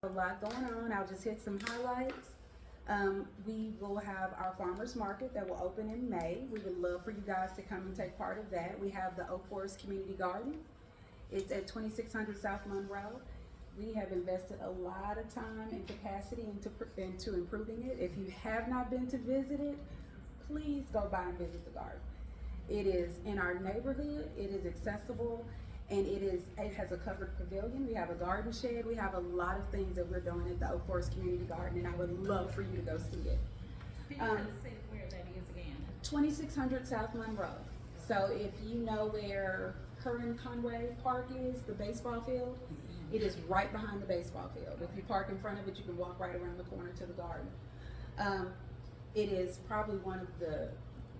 A lot going on. I'll just hit some highlights. We will have our farmers market that will open in May. We would love for you guys to come and take part of that. We have the Oak Forest Community Garden. It's at 2600 South Monroe. We have invested a lot of time and capacity into improving it. If you have not been to visit it, please go by and visit the garden. It is in our neighborhood, it is accessible, and it has a covered pavilion. We have a garden shed. We have a lot of things that we're doing at the Oak Forest Community Garden, and I would love for you to go see it. Can you tell us where that is again? 2600 South Monroe. So if you know where Curran Conway Park is, the baseball field, it is right behind the baseball field. If you park in front of it, you can walk right around the corner to the garden. It is probably one of the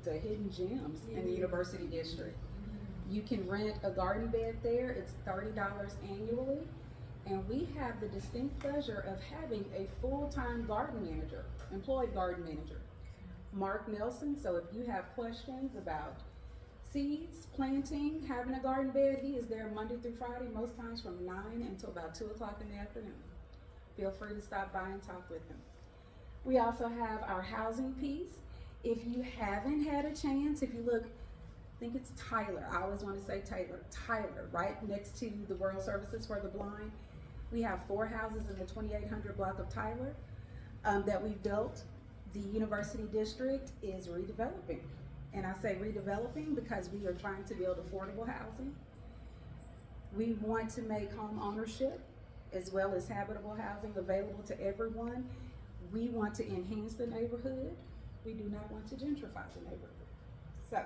hidden gems in the University District. You can rent a garden bed there. It's $30 annually. And we have the distinct pleasure of having a full-time garden manager, employed garden manager, Mark Nelson. So if you have questions about seeds, planting, having a garden bed, he is there Monday through Friday, most times from 9 until about 2 o'clock in the afternoon. Feel free to stop by and talk with him. We also have our housing piece. If you haven't had a chance, if you look, I think it's Tyler. I always want to say Tyler, right next to the World Services for the Blind. We have 4 houses in the 2800 block of Tyler that we've built. The University District is redeveloping. And I say redeveloping because we are trying to build affordable housing. We want to make home ownership as well as habitable housing available to everyone. We want to enhance the neighborhood. We do not want to gentrify the neighborhood. So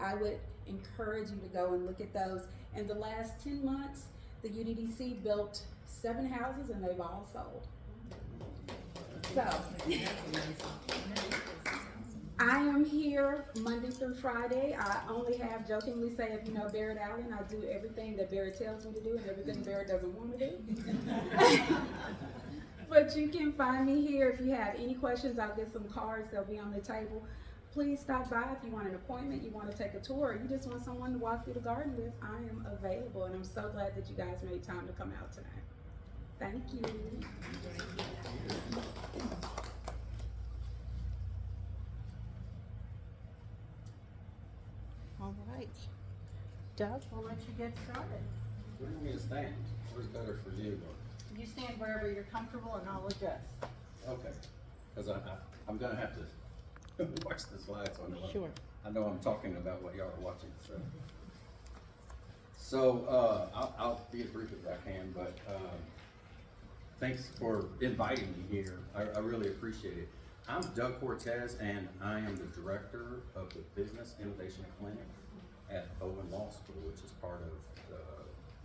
I would encourage you to go and look at those. In the last 10 months, the UDDC built 7 houses and they've all sold. So I am here Monday through Friday. I only have, jokingly say, if you know Barrett Allen, I do everything that Barrett tells me to do and everything Barrett doesn't want me to do. But you can find me here. If you have any questions, I'll get some cards. They'll be on the table. Please stop by if you want an appointment, you want to take a tour, or you just want someone to walk through the garden with. I am available, and I'm so glad that you guys made time to come out tonight. Thank you. All right. Doug, we'll let you get started. Where do you want me to stand? Where's better for you? You stand wherever you're comfortable and I'll adjust. Okay, because I'm gonna have to watch the slides, so Sure. I know I'm talking about what y'all are watching, so I'll be as brief as I can, but thanks for inviting me here. I really appreciate it. I'm Doug Cortez, and I am the director of the Business Innovation Clinic at Owen Law School, which is part of the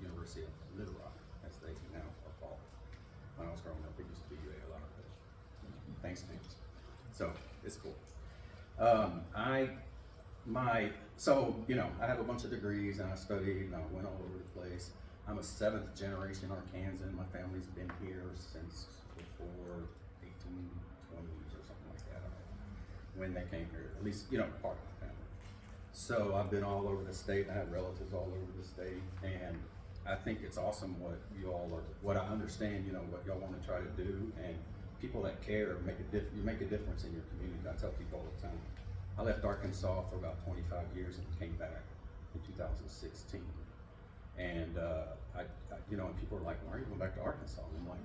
University of Little Rock, as they now are called. When I was growing up, it used to be UALR, but thanks, James. So it's cool. I have a bunch of degrees and I studied and I went all over the place. I'm a 7th generation Arkansan. My family's been here since before 1820s or something like that. I don't know when they came here, at least, part of my family. So I've been all over the state. I have relatives all over the state, and I think it's awesome what I understand, what y'all want to try to do, and people that care you make a difference in your community. I tell people all the time. I left Arkansas for about 25 years and came back in 2016. And and people are like, "Why are you going back to Arkansas?" And I'm like,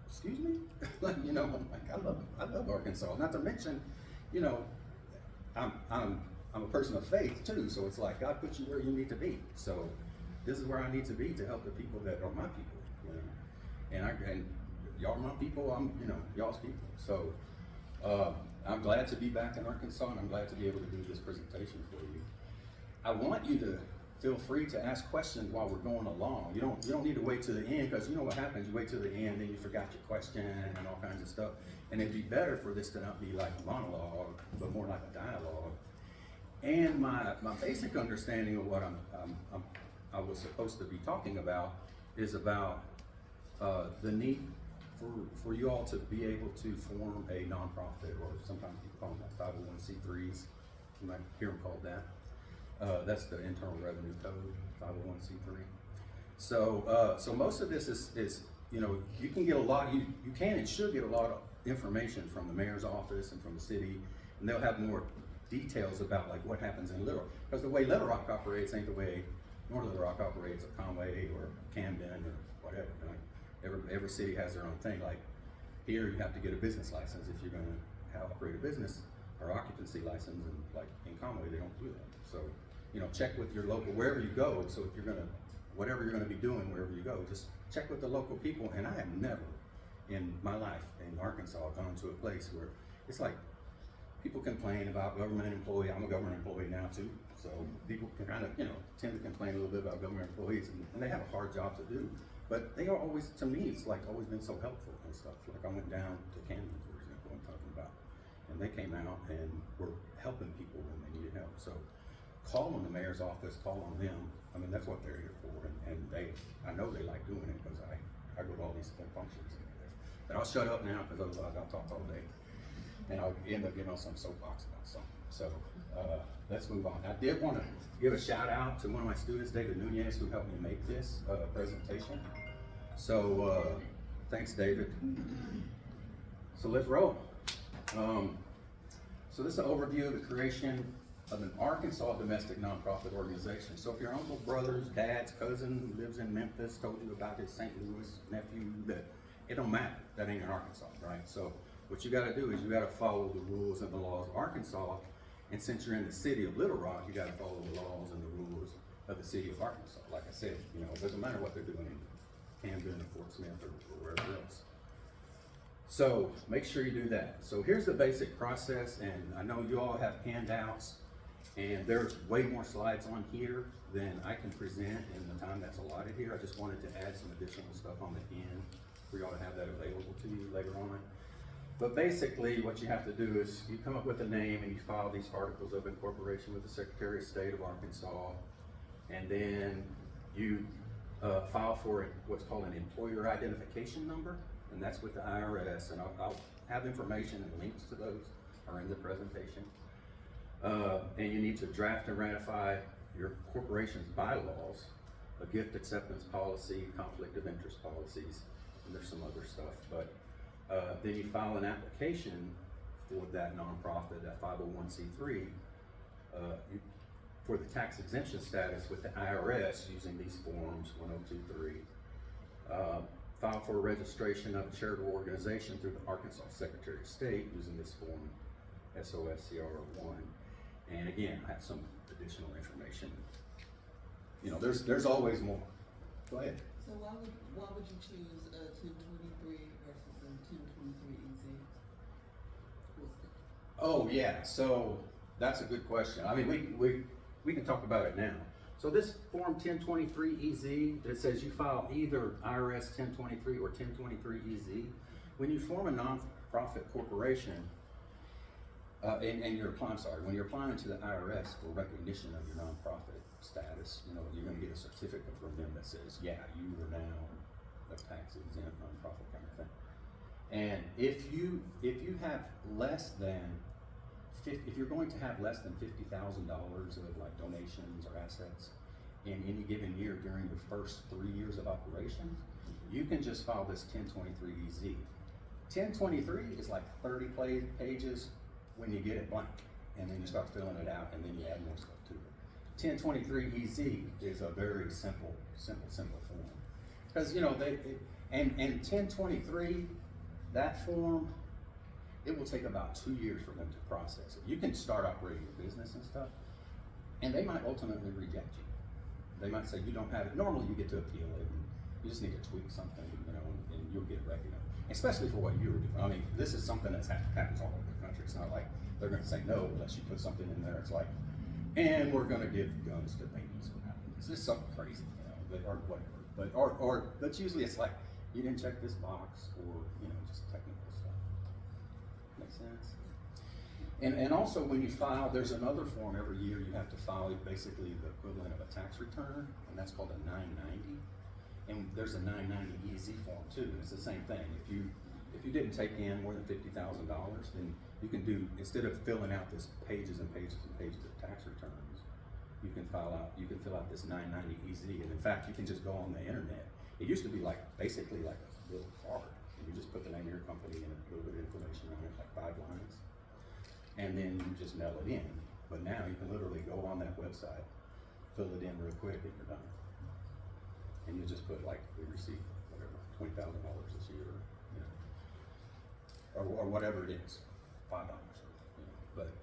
"Excuse me?" I'm like, I love Arkansas. Not to mention, I'm a person of faith too, so it's like God put you where you need to be. So this is where I need to be to help the people that are my people, and y'all are my people. I'm y'all's people. So I'm glad to be back in Arkansas, and I'm glad to be able to do this presentation for you. I want you to feel free to ask questions while we're going along. You don't need to wait to the end, because you know what happens. You wait to the end, then you forgot your question and all kinds of stuff. And it'd be better for this to not be like a monologue, but more like a dialogue. And my basic understanding of what I was supposed to be talking about is about the need for you all to be able to form a nonprofit, or sometimes people call them like 501c3s. You might hear them called that. That's the Internal Revenue Code, 501c3. So most of this is you know, you can get a lot, you can and should get a lot of information from the mayor's office and from the city, and they'll have more details about like what happens in Little Rock. Because the way Little Rock operates ain't the way North Little Rock operates, or Conway, or Camden, or whatever. Like, every city has their own thing. Like here, you have to get a business license if you're gonna operate a business, or occupancy license, and like in Conway, they don't do that. So, you know, check with your local, wherever you go, so if you're gonna, whatever you're gonna be doing, wherever you go, just check with the local people. And I have never in my life in Arkansas gone to a place where it's like, people complain about government employee. I'm a government employee now too. So people can kind of, you know, tend to complain a little bit about government employees, and they have a hard job to do. But they are always, to me, it's like always been so helpful and stuff. Like I went down to Camden, for example, I'm talking about, and they came out and were helping people when they needed help. So call on the mayor's office, call on them. I mean, that's what they're here for, and they, I know they like doing it because I go to all these functions in there. But I'll shut up now because otherwise I'll talk all day, and I'll end up getting on some soapbox about something. So let's move on. I did want to give a shout out to one of my students, David Nunez, who helped me make this presentation. So thanks, David. So let's roll. So this is an overview of the creation of an Arkansas domestic nonprofit organization. So if your uncle, brothers, dad's cousin who lives in Memphis told you about his St. Louis nephew, that it don't matter. That ain't in Arkansas, right? So what you got to do is you got to follow the rules and the laws of Arkansas. And since you're in the city of Little Rock, you got to follow the laws and the rules of the city of Arkansas. Like I said, you know, it doesn't matter what they're doing in Camden or Fort Smith or wherever else. So make sure you do that. So here's the basic process, and I know you all have handouts, and there's way more slides on here than I can present in the time that's allotted here. I just wanted to add some additional stuff on the end for y'all to have that available to you later on. But basically, what you have to do is you come up with a name and you file these articles of incorporation with the Secretary of State of Arkansas, and then you file for what's called an employer identification number, and that's with the IRS. And I'll have information and links to those are in the presentation. And you need to draft and ratify your corporation's bylaws, a gift acceptance policy, conflict of interest policies, and there's some other stuff. But then you file an application for that nonprofit, that 501c3, for the tax exemption status with the IRS using these forms 1023. File for registration of a charitable organization through the Arkansas Secretary of State using this form SOSCR1. And again, I have some additional information. You know, there's always more. Go ahead. So why would you choose 223 versus a 223 EZ? Oh yeah, so that's a good question. I mean, we can talk about it now. So this form 1023 EZ, it says you file either IRS 1023 or 1023 EZ. When you form a nonprofit corporation, and you're applying, when you're applying to the IRS for recognition of your nonprofit status, you know, you're going to get a certificate from them that says, yeah, you are now a tax exempt nonprofit kind of thing. And if you have less than if you're going to have less than $50,000 of like donations or assets in any given year during your first 3 years of operation, you can just file this 1023 EZ. 1023 is like 30 pages when you get it blank, and then you start filling it out, and then you add more stuff to it. 1023 EZ is a very simple form, because you know and 1023, that form, it will take about 2 years for them to process it. You can start operating your business and stuff, and they might ultimately reject you. They might say you don't have it. Normally you get to appeal it, and you just need to tweak something, you know, and you'll get recognized. Especially for what you were doing. I mean, this is something that's happens all over the country. It's not like they're gonna say no unless you put something in there. It's like, and we're gonna give guns to babies. It's just something crazy, you know, or whatever. But usually it's like, you didn't check this box, or, you know, just technical stuff. Make sense? And also when you file, there's another form every year you have to file, basically the equivalent of a tax return, and that's called a 990. And there's a 990 EZ form too, and it's the same thing. If you didn't take in more than $50,000, then you can do, instead of filling out this pages and pages and pages of tax returns, you can fill out this 990 EZ, and in fact, you can just go on the internet. It used to be like, basically like a real hard. You just put the name of your company and a little bit of information on it, like 5 lines, and then you just mail it in. But now you can literally go on that website, fill it in real quick, and you're done. And you just put like, we received whatever, $20,000 this year, you know, or whatever it is, $5, you know. But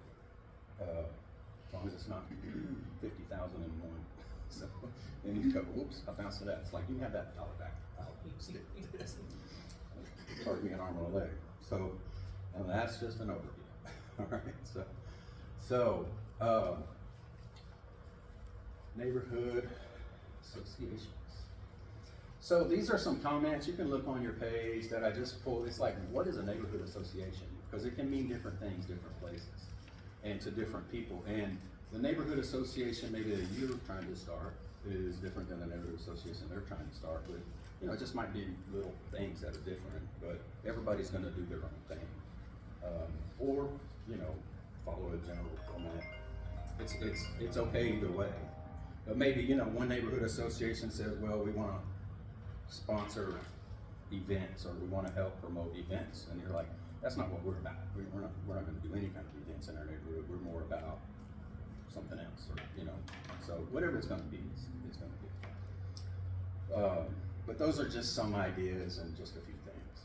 as long as it's not 50,000 in one, so then you go, whoops, I bounced it out. It's like you can have that dollar back. I'll stick with this. Charge me an arm and a leg. So, and that's just an overview. All right. So neighborhood associations. So these are some comments you can look on your page that I just pulled. It's like, what is a neighborhood association? Because it can mean different things, different places, and to different people. And the neighborhood association maybe that you're trying to start is different than the neighborhood association they're trying to start with. You know, it just might be little things that are different, but everybody's gonna do their own thing. Or, you know, follow a general format. It's okay either way. But maybe, you know, one neighborhood association says, well, we wanna sponsor events, or we wanna help promote events, and you're like, that's not what we're about. We're not gonna do any kind of events in our neighborhood. We're more about something else, or, you know, so whatever it's gonna be, it's gonna be. But those are just some ideas and just a few things.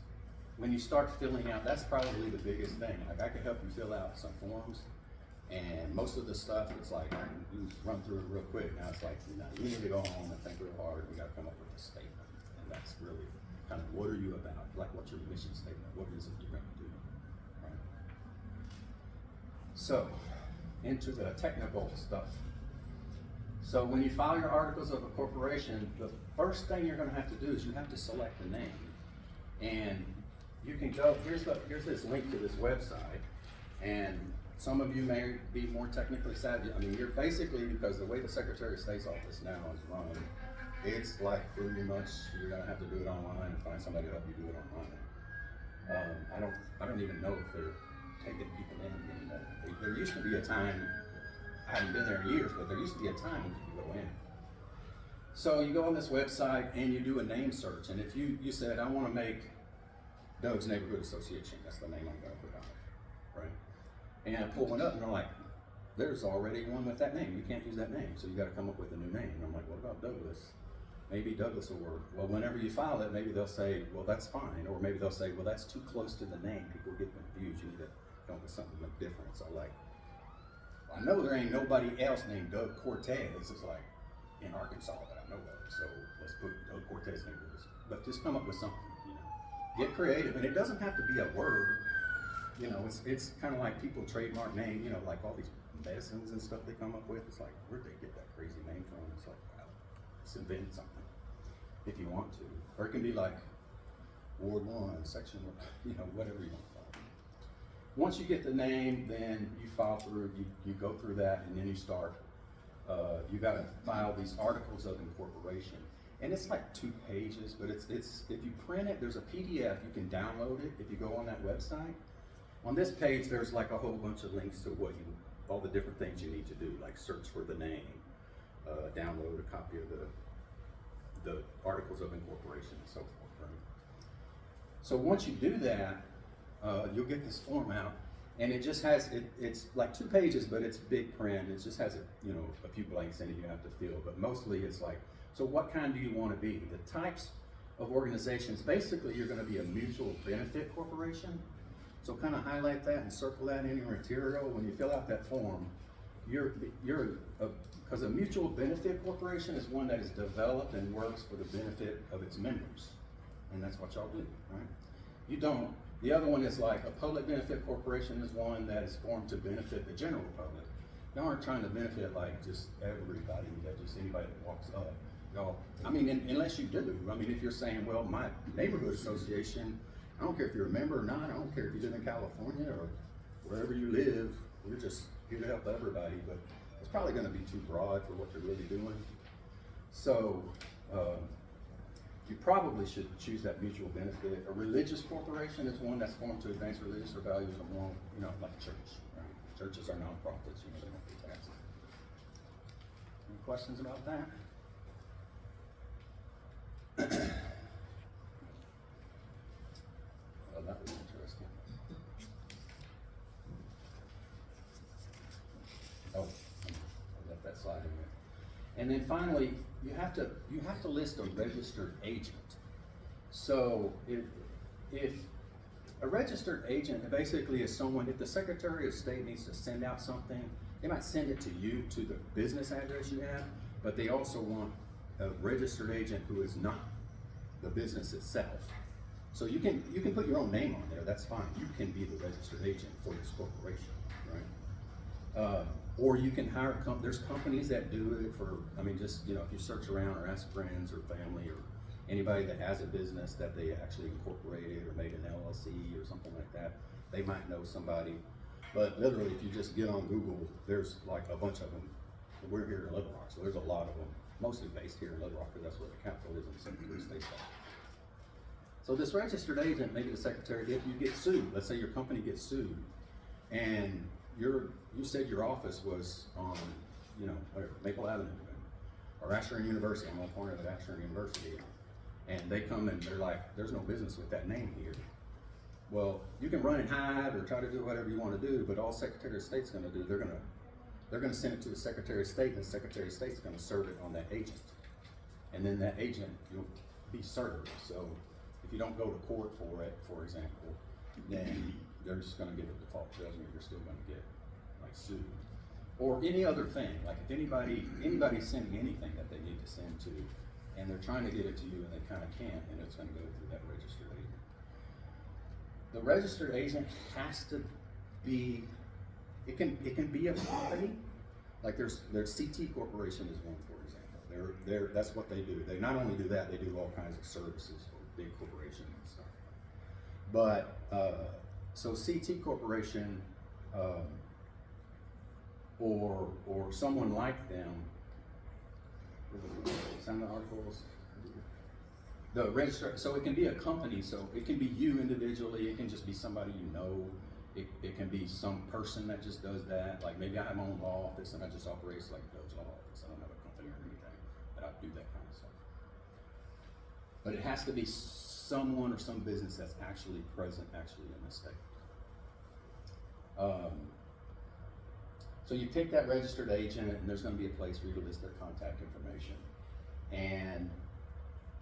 When you start filling out, that's probably the biggest thing. Like, I can help you fill out some forms, and most of the stuff, it's like, I can run through it real quick. Now it's like, you know, you need to go home and think real hard. We gotta come up with a statement, and that's really kind of, what are you about? Like, what's your mission statement? What is it you're gonna do? Right? So, into the technical stuff. So when you file your articles of incorporation, the first thing you're gonna have to do is you have to select a name. And you can go, here's this link to this website, and some of you may be more technically savvy. I mean, you're basically, because the way the Secretary of State's office now is run, it's like pretty much you're gonna have to do it online and find somebody to help you do it online. I don't even know if they're taking people in anymore. There used to be a time, I haven't been there in years, but there used to be a time when you could go in. So you go on this website and you do a name search, and if you said, I wanna make Doug's Neighborhood Association, that's the name I'm gonna put on it, right? And I pull one up and they're like, there's already one with that name, you can't use that name, so you gotta come up with a new name. And I'm like, what about Douglas? Maybe Douglas will work. Well, whenever you file it, maybe they'll say, well, that's fine, or maybe they'll say, well, that's too close to the name, people get confused, you need to come up with something like different. So like, I know there ain't nobody else named Doug Cortez, it's like, in Arkansas that I know of, so let's put Doug Cortez Neighborhood. But just come up with something, you know. Get creative, and it doesn't have to be a word. You know, it's kind of like people trademark name, you know, like all these medicines and stuff they come up with. It's like, where'd they get that crazy name from? It's like, wow, let's invent something if you want to. Or it can be like Ward 1, Section 1, you know, whatever you want to call it. Once you get the name, then you file through, you go through that, and then you start. You got to file these articles of incorporation, and it's like 2 pages. But it's if you print it, there's a PDF you can download it. If you go on that website, on this page there's like a whole bunch of links to all the different things you need to do, like search for the name, download a copy of the articles of incorporation, and so forth. Right? So once you do that, you'll get this form out. And it just has, it's like 2 pages, but it's big print. It just has a few blanks in it you have to fill, but mostly it's like, so what kind do you want to be? The types of organizations, basically you're going to be a mutual benefit corporation. So kind of highlight that and circle that in your material. When you fill out that form, because a mutual benefit corporation is one that is developed and works for the benefit of its members. And that's what y'all do, right? The other one is like a public benefit corporation is one that is formed to benefit the general public. Y'all aren't trying to benefit like just everybody, just anybody that walks up. Y'all, I mean, unless you do. I mean, if you're saying, well, my neighborhood association, I don't care if you're a member or not, I don't care if you live in California or wherever you live, we're just here to help everybody, but it's probably gonna be too broad for what you're really doing. So, you probably should choose that mutual benefit. A religious corporation is one that's formed to advance religious or values along, like a church, right? Churches are nonprofits, they don't pay taxes. Any questions about that? And then finally, you have to list a registered agent. So if a registered agent basically is someone, if the Secretary of State needs to send out something, they might send it to you, to the business address you have, but they also want a registered agent who is not the business itself. So you can put your own name on there, that's fine. You can be the registered agent for this corporation, right? Or you can hire, there's companies that do it for, I mean, just, you know, if you search around or ask friends or family or anybody that has a business that they actually incorporated or made an LLC or something like that, they might know somebody. But literally, if you just get on Google, there's like a bunch of them. We're here in Little Rock, so there's a lot of them, mostly based here in Little Rock, because that's where the capital is in the Secretary of State's office. So this registered agent, maybe the secretary, if you get sued, let's say your company gets sued, and you said your office was on, you know, whatever, Maple Avenue, or Ashland University, on one corner of Ashland University, and they come and they're like, there's no business with that name here. Well, you can run and hide or try to do whatever you want to do, but all Secretary of State's going to do, they're going to send it to the Secretary of State, and the Secretary of State's going to serve it on that agent, and then that agent, you'll be served. So if you don't go to court for it, for example, then they're just going to get a default judgment. You're still going to get like sued, or any other thing. Like if anybody's sending anything that they need to send to, and they're trying to get it to you and they kind of can't, and it's going to go through that registered agent. The registered agent has to be. It can be a company. Like there's CT Corporation is one, for example. That's what they do. They not only do that, they do all kinds of services for big corporations and stuff. But so CT Corporation or someone like them. Some of the articles. The register, so it can be a company, so it can be you individually, it can just be somebody you know, it can be some person that just does that, like maybe I have my own law office and I just operate like Doe's Law Office, I don't have a company or anything, but I do that kind of stuff. But it has to be someone or some business that's actually present, actually in the state. So you pick that registered agent, and there's going to be a place for you to list their contact information. And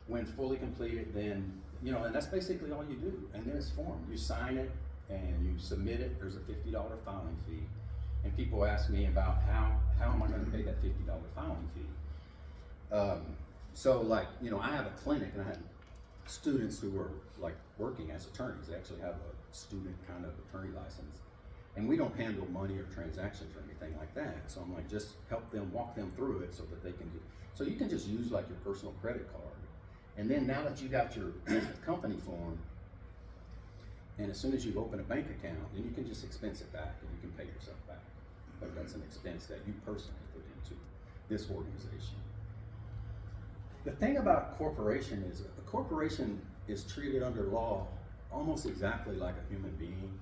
when fully completed, then, you know, and that's basically all you do. And then it's formed. You sign it and you submit it. There's a $50 filing fee. And people ask me about how am I going to pay that $50 filing fee? So like, you know, I have a clinic and I have students who are like working as attorneys. They actually have a student kind of attorney license. And we don't handle money or transactions or anything like that. So I'm like, just help them, walk them through it so that they can do. So you can just use like your personal credit card. And then now that you got your company form, and as soon as you open a bank account, then you can just expense it back and you can pay yourself back. But that's an expense that you personally put into this organization. The thing about corporation is a corporation is treated under law almost exactly like a human being,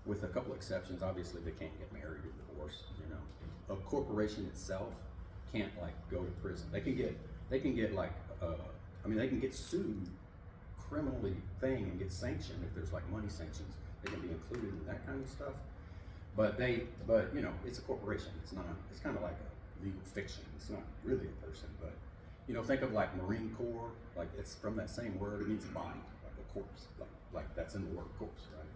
with a couple exceptions. Obviously they can't get married or divorced, you know. A corporation itself can't like go to prison. They can get like they can get sued criminally and get sanctioned if there's like money sanctions. They can be included in that kind of stuff. But you know, it's a corporation. It's kind of like a legal fiction. It's not really a person, but you know, think of like Marine Corps, like it's from that same word, it means body, like a corpse, like that's in the word corpse, right?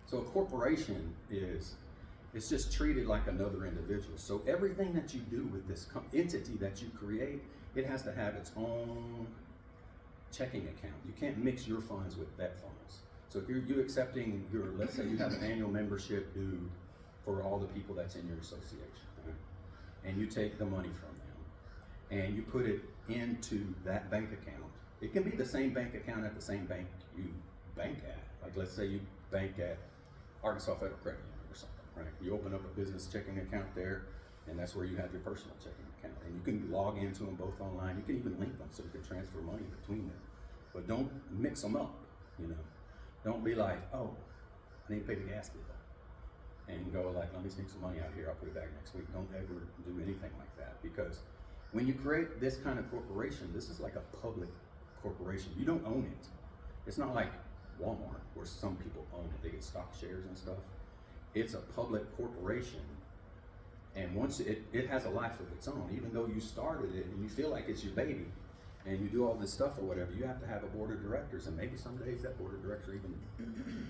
So a corporation it's just treated like another individual. So everything that you do with this entity that you create, it has to have its own checking account. You can't mix your funds with that funds. So if you're accepting let's say you have an annual membership due for all the people that's in your association, right? And you take the money from them and you put it into that bank account. It can be the same bank account at the same bank you bank at. Like let's say you bank at Arkansas Federal Credit Union or something, right? You open up a business checking account there, and that's where you have your personal checking account. And you can log into them both online. You can even link them so you can transfer money between them. But don't mix them up, you know. Don't be like, oh, I need to pay the gas bill. And go like, let me sneak some money out here, I'll put it back next week. Don't ever do anything like that, because when you create this kind of corporation, this is like a public corporation. You don't own it. It's not like Walmart, where some people own it. They get stock shares and stuff. It's a public corporation, And once it has a life of its own, even though you started it and you feel like it's your baby, and you do all this stuff or whatever, you have to have a board of directors, and maybe some days that board of director even,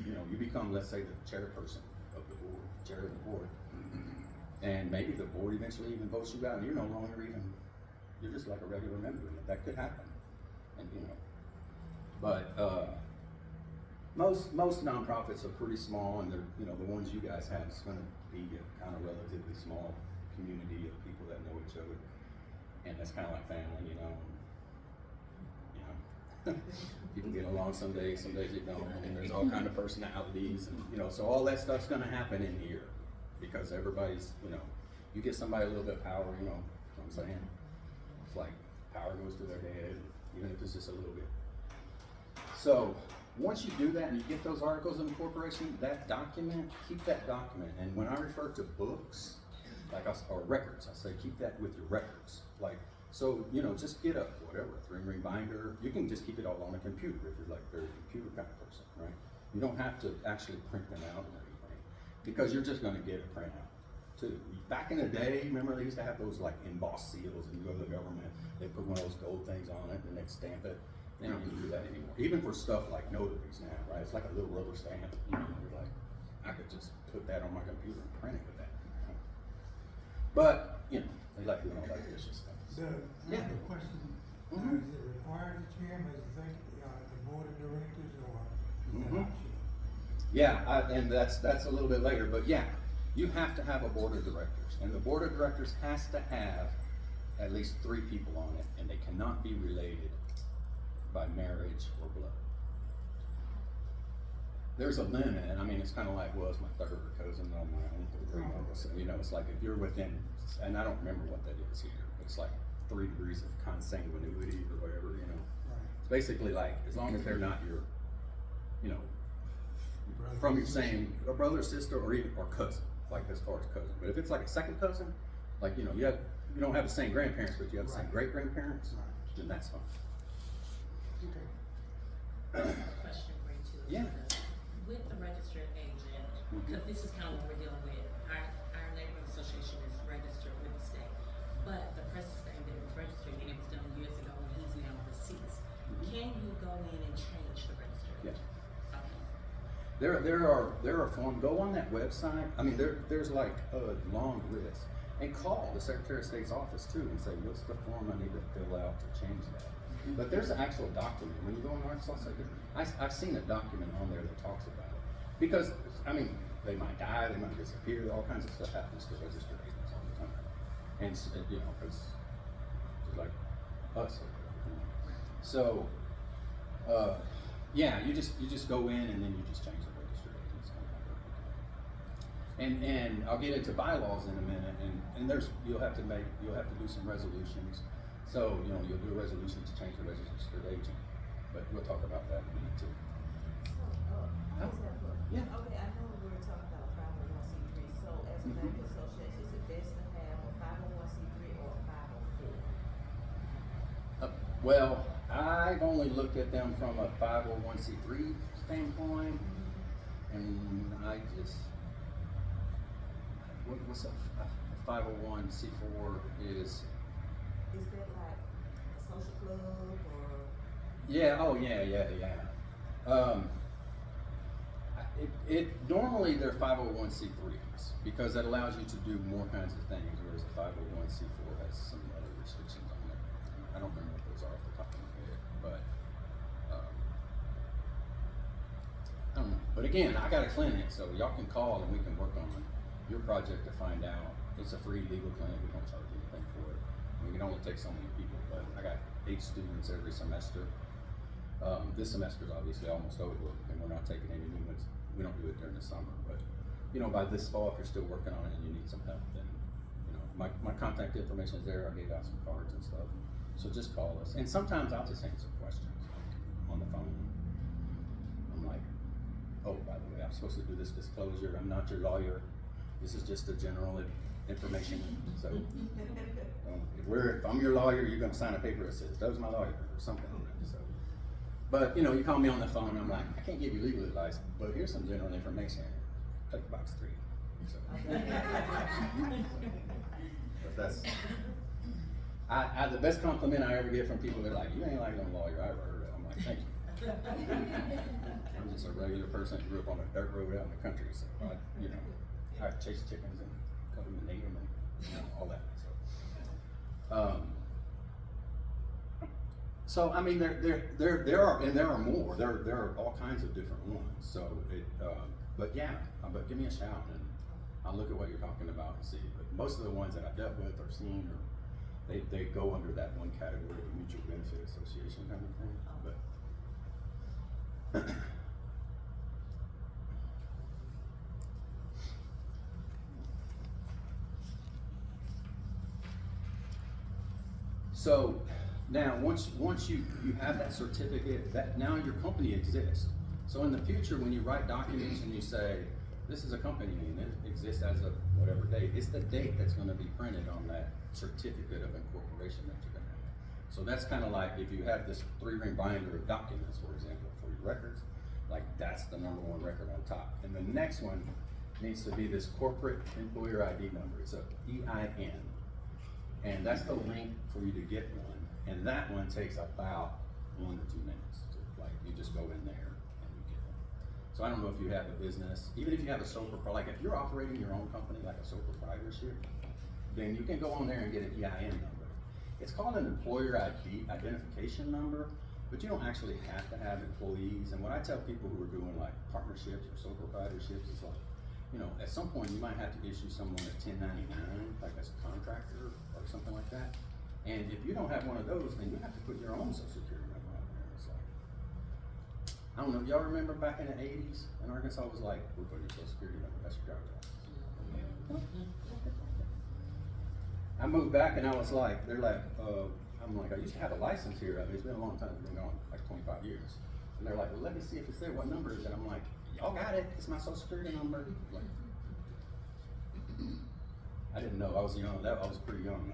you become, let's say, the chairperson of the board, chair of the board. And maybe the board eventually even votes you out, and you're no longer even, you're just like a regular member, and that could happen. And but most nonprofits are pretty small, and they're, the ones you guys have is gonna be a kind of relatively small community of people that know each other, and that's kind of like family, you can get along some days you don't, and there's all kind of personalities, and so all that stuff's gonna happen in here, because everybody's, you get somebody a little bit of power, you know what I'm saying? It's like power goes to their head, even if it's just a little bit. So once you do that and you get those articles of incorporation, that document, keep that document. And when I refer to books, or records, I say keep that with your records. So, just get a, whatever, a 3-ring binder. You can just keep it all on a computer if you're like a very computer kind of person, right? You don't have to actually print them out or anything, because you're just gonna get a printout too. Back in the day, remember they used to have those like embossed seals, and you go to the government, they put one of those gold things on it and they'd stamp it. They don't even do that anymore. Even for stuff like notaries now, right? It's like a little rubber stamp. You're like, I could just put that on my computer and print it with that. But, they like doing all that vicious stuff. I have a question. Mhm. Is it required the chairman to think, the board of directors, or is Mhm. that optional? Yeah, and that's a little bit later, but yeah, you have to have a board of directors, and the board of directors has to have at least 3 people on it, and they cannot be related by marriage or blood. There's a limit, and I mean, it's kind of like, well, it's my third cousin on my uncle, so, it's like if you're within, and I don't remember what that is here, it's like 3 degrees of consanguinity or whatever, Right. It's basically like, as long as they're not your, from your same, a brother, sister, or cousin, like as far as cousin. But if it's like a second cousin, like, you don't have the same grandparents, but you have the same Right. great grandparents, Right. then that's fine. Okay. Question for you too. Yeah. With the registered agent, because this is kind of what we're dealing with, our neighborhood association is registered with the state. But the person's name that was registered, and it was done years ago, and he's now deceased. Can you go in and change the registered Yeah. agent? Okay. There are forms, go on that website, I mean, there's like a long list. And call the Secretary of State's office too and say, what's the form I need to fill out to change that? But there's an actual document, when you go on Arkansas State, I've seen a document on there that talks about it. Because, I mean, they might die, they might disappear, all kinds of stuff happens to registered agents all the time. And, because just like us. So, yeah, you just go in and then you just change the registered agents. And I'll get into bylaws in a minute, and you'll have to do some resolutions. So, you'll do a resolution to change the registered agent, but we'll talk about that in a minute too. I just have a, Yeah. okay, I know we were talking about 501c3, so as a neighborhood association, is it best to have a 501c3 or a 504? Well, I've only looked at them from a 501c3 standpoint, and I just, what's a 501c4 is? Is that like a social club or? Yeah, oh yeah. Normally they're 501c3s because that allows you to do more kinds of things, whereas a 501c4 has some other restrictions on it. I don't remember what those are off the top of my head, but I don't know. But again, I got a clinic, so y'all can call and we can work on your project to find out. It's a free legal clinic, we don't charge anything for it. We can only take so many people, but I got 8 students every semester. This semester is obviously almost over, and we're not taking any new ones. We don't do it during the summer, but by this fall, if you're still working on it and you need some help, then my contact information is there. I gave out some cards and stuff, so just call us. And sometimes I'll just answer questions on the phone. I'm like, oh, by the way, I'm supposed to do this disclosure. I'm not your lawyer. This is just a general information. So if I'm your lawyer, you're gonna sign a paper that says, "Doug's my lawyer," or something on it. So, but you call me on the phone, I'm like, I can't give you legal advice, but here's some general information. Click box 3. So. But that's, the best compliment I ever get from people, they're like, you ain't like no lawyer I ever heard of. I'm like, thank you. I'm just a regular person who grew up on a dirt road out in the country, so I chase chickens and cut them and eat them and all that. So I mean, there are more. There are all kinds of different ones. So but give me a shout and I'll look at what you're talking about and see. But most of the ones that I've dealt with or seen, they go under that one category of mutual benefit association kind of thing. But so now once you have that certificate, that now your company exists. So in the future, when you write documents and you say this is a company and it exists as of whatever date, it's the date that's going to be printed on that certificate of incorporation that you're going to have. So that's kind of like if you have this 3-ring binder of documents, for example, for your records, like that's the #1 record on top. And the next one needs to be this corporate employer ID number. It's a EIN. And that's the link for you to get one. And that one takes about 1 to 2 minutes. You just go in there and you get one. So I don't know if you have a business, even if you have a sole proprietor, like if you're operating your own company, like a sole proprietorship, then you can go on there and get an EIN number. It's called an employer ID identification number, but you don't actually have to have employees. And what I tell people who are doing like partnerships or sole proprietorships is like, at some point you might have to issue someone a 1099, like as a contractor or something like that. And if you don't have one of those, then you have to put your own social security number on there. It's like, I don't know, y'all remember back in the 80s in Arkansas was like, we're putting your social security number, that's your driver's license. I moved back and I was like, they're like, I'm like, I used to have a license here. I mean, it's been a long time, it's been gone, like 25 years. And they're like, well, let me see if it's there, what number is it? I'm like, y'all got it, it's my social security number. Like, I didn't know, I was young, I was pretty young.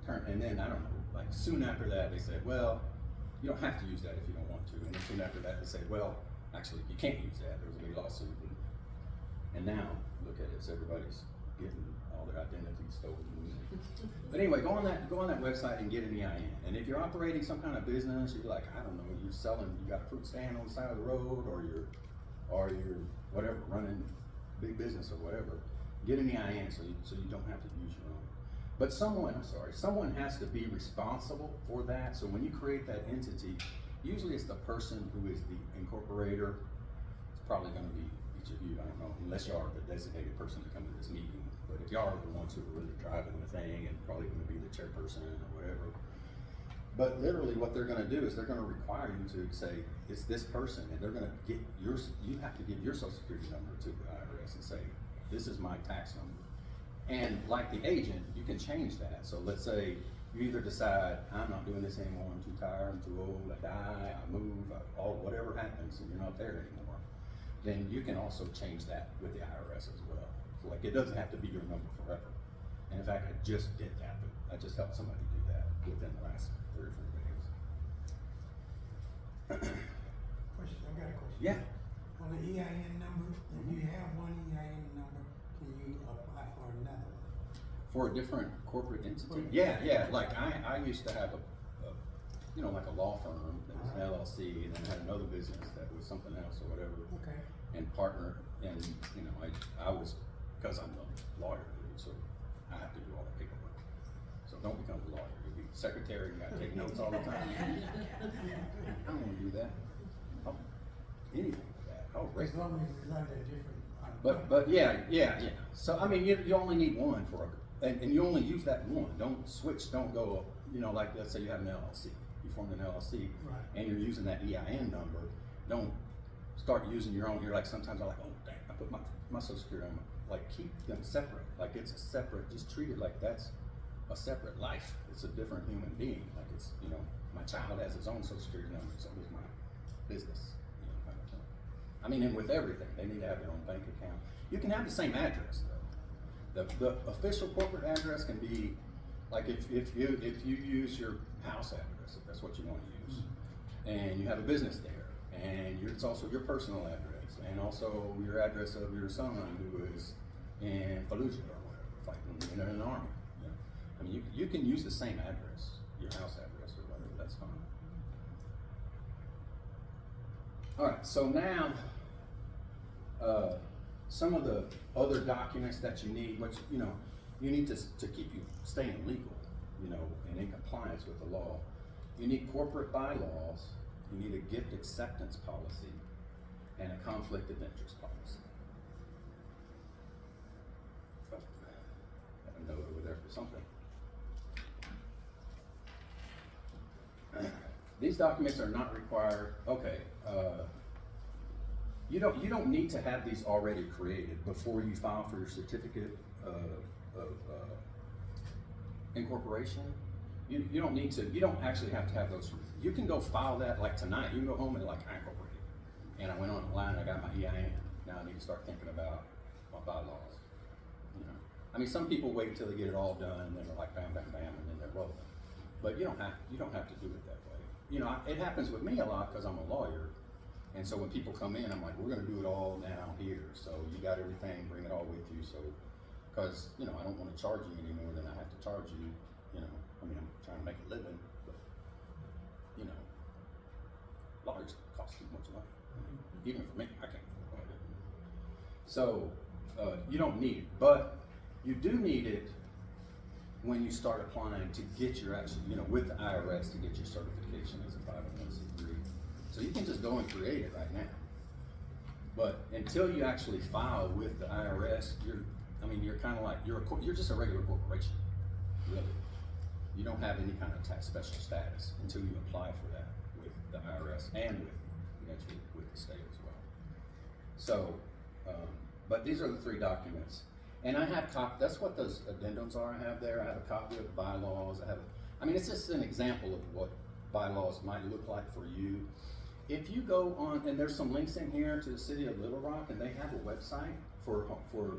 And then, I don't know, like soon after that, they said, well, you don't have to use that if you don't want to. And then soon after that, they said, well, actually, you can't use that. There was a big lawsuit. And now, look at it, so everybody's getting all their identities stolen. But anyway, go on that website and get an EIN. And if you're operating some kind of business, you're like, I don't know, you're selling, you got a fruit stand on the side of the road, or you're whatever, running big business or whatever, get an EIN so you don't have to use your own. But someone has to be responsible for that. So when you create that entity, usually it's the person who is the incorporator. It's probably going to be each of you, I don't know, unless you are the designated person to come to this meeting. But if y'all are the ones who are really driving the thing and probably going to be the chairperson or whatever. But literally what they're going to do is they're going to require you to say, it's this person, and they're going to get you have to give your social security number to the IRS and say, this is my tax number. And like the agent, you can change that. So let's say you either decide, I'm not doing this anymore, I'm too tired, I'm too old, I die, I move, whatever happens, and you're not there anymore, then you can also change that with the IRS as well. So like it doesn't have to be your number forever. And in fact, I just did that, but I just helped somebody do that within the last 3 or 4 days. Question, I got a question. Yeah. On the EIN number, if you have one EIN number, can you apply for another one? For a different corporate entity? Yeah. Like I used to have a like a law firm that was an LLC, and then I had another business that was something else or whatever. Okay. And partner, and I was, because I'm a lawyer, dude, so I have to do all the paperwork. So don't become a lawyer. You'll be secretary, you gotta take notes all the time. I don't wanna do that. Anything like that. Oh, As long as it's under a different. But yeah. So I mean, you only need one and you only use that one. Don't switch. Don't go. Like let's say you have an LLC. You formed an LLC, Right. and you're using that EIN number. Don't start using your own. You're like sometimes I'm like, oh dang, I put my social security number. Like keep them separate. Like it's a separate. Just treat it like that's a separate life. It's a different human being. Like it's my child has his own social security number. So does my business. Kind of thing. I mean, and with everything, they need to have their own bank account. You can have the same address though. The official corporate address can be like if you use your house address, if that's what you want to use, and you have a business there, and it's also your personal address, and also your address of your son who is in Fallujah or whatever, fighting in an army. You know? I mean, you can use the same address, your house address or whatever, that's fine. All right, so now, some of the other documents that you need, which, you know, you need to keep you staying legal, you know, and in compliance with the law. You need corporate bylaws, you need a gift acceptance policy, and a conflict of interest policy. Oh, I have a note over there for something. These documents are not required, okay, you don't need to have these already created before you file for your certificate of incorporation. You don't need to, you don't actually have to have those. You can go file that like tonight, you can go home and like, I incorporated. And I went online, I got my EIN, now I need to start thinking about my bylaws. You know, I mean, some people wait until they get it all done and then they're like bam, bam, bam, and then they're rolling. But you don't have to do it that way. You know, it happens with me a lot because I'm a lawyer. And so when people come in, I'm like, we're gonna do it all now here. So you got everything, bring it all with you. So, cause you know, I don't wanna charge you any more than I have to charge you, you know. I mean, I'm trying to make a living, but you know, lawyers cost too much money. Even for me, I can't afford it. So, you don't need it, but you do need it when you start applying to get your actual, you know, with the IRS to get your certification as a 501c3. So you can just go and create it right now. But until you actually file with the IRS, you're kind of like, you're just a regular corporation, really. You don't have any kind of tax special status until you apply for that with the IRS and eventually with the state as well. So, but these are the 3 documents. And I have that's what those addendums are I have there. I have a copy of the bylaws. I mean, it's just an example of what bylaws might look like for you. If you go on, and there's some links in here to the city of Little Rock, and they have a website for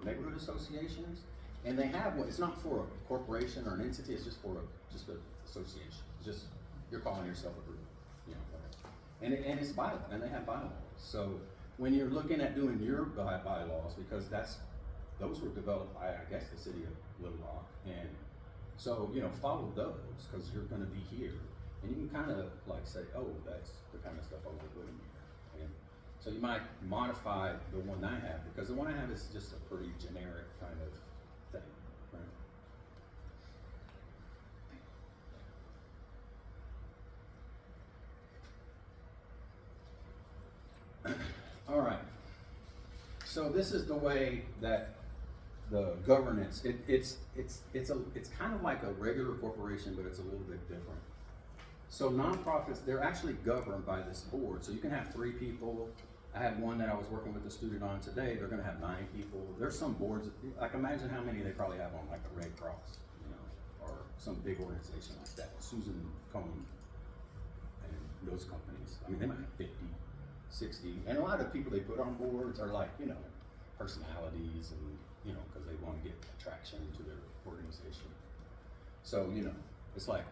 neighborhood associations, and they have one. It's not for a corporation or an entity. It's just for just an association. It's just you're calling yourself a group, you know, whatever. And it's bylaw, and they have bylaws. So when you're looking at doing your bylaws, because those were developed by, I guess, the city of Little Rock, and so you know, follow those because you're going to be here. And you can kind of like say, oh, that's the kind of stuff I want to put in here. And so you might modify the one I have, because the one I have is just a pretty generic kind of thing, right? All right. So this is the way that the governance, it's kind of like a regular corporation, but it's a little bit different. So nonprofits, they're actually governed by this board. So you can have 3 people. I had one that I was working with a student on today. They're going to have 9 people. There's some boards, like imagine how many they probably have on like the Red Cross, you know, or some big organization like that. Susan Cone and those companies. I mean, they might have 50, 60. And a lot of the people they put on boards are like, you know, personalities and, you know, because they want to get attraction to their organization. So, you know, it's like,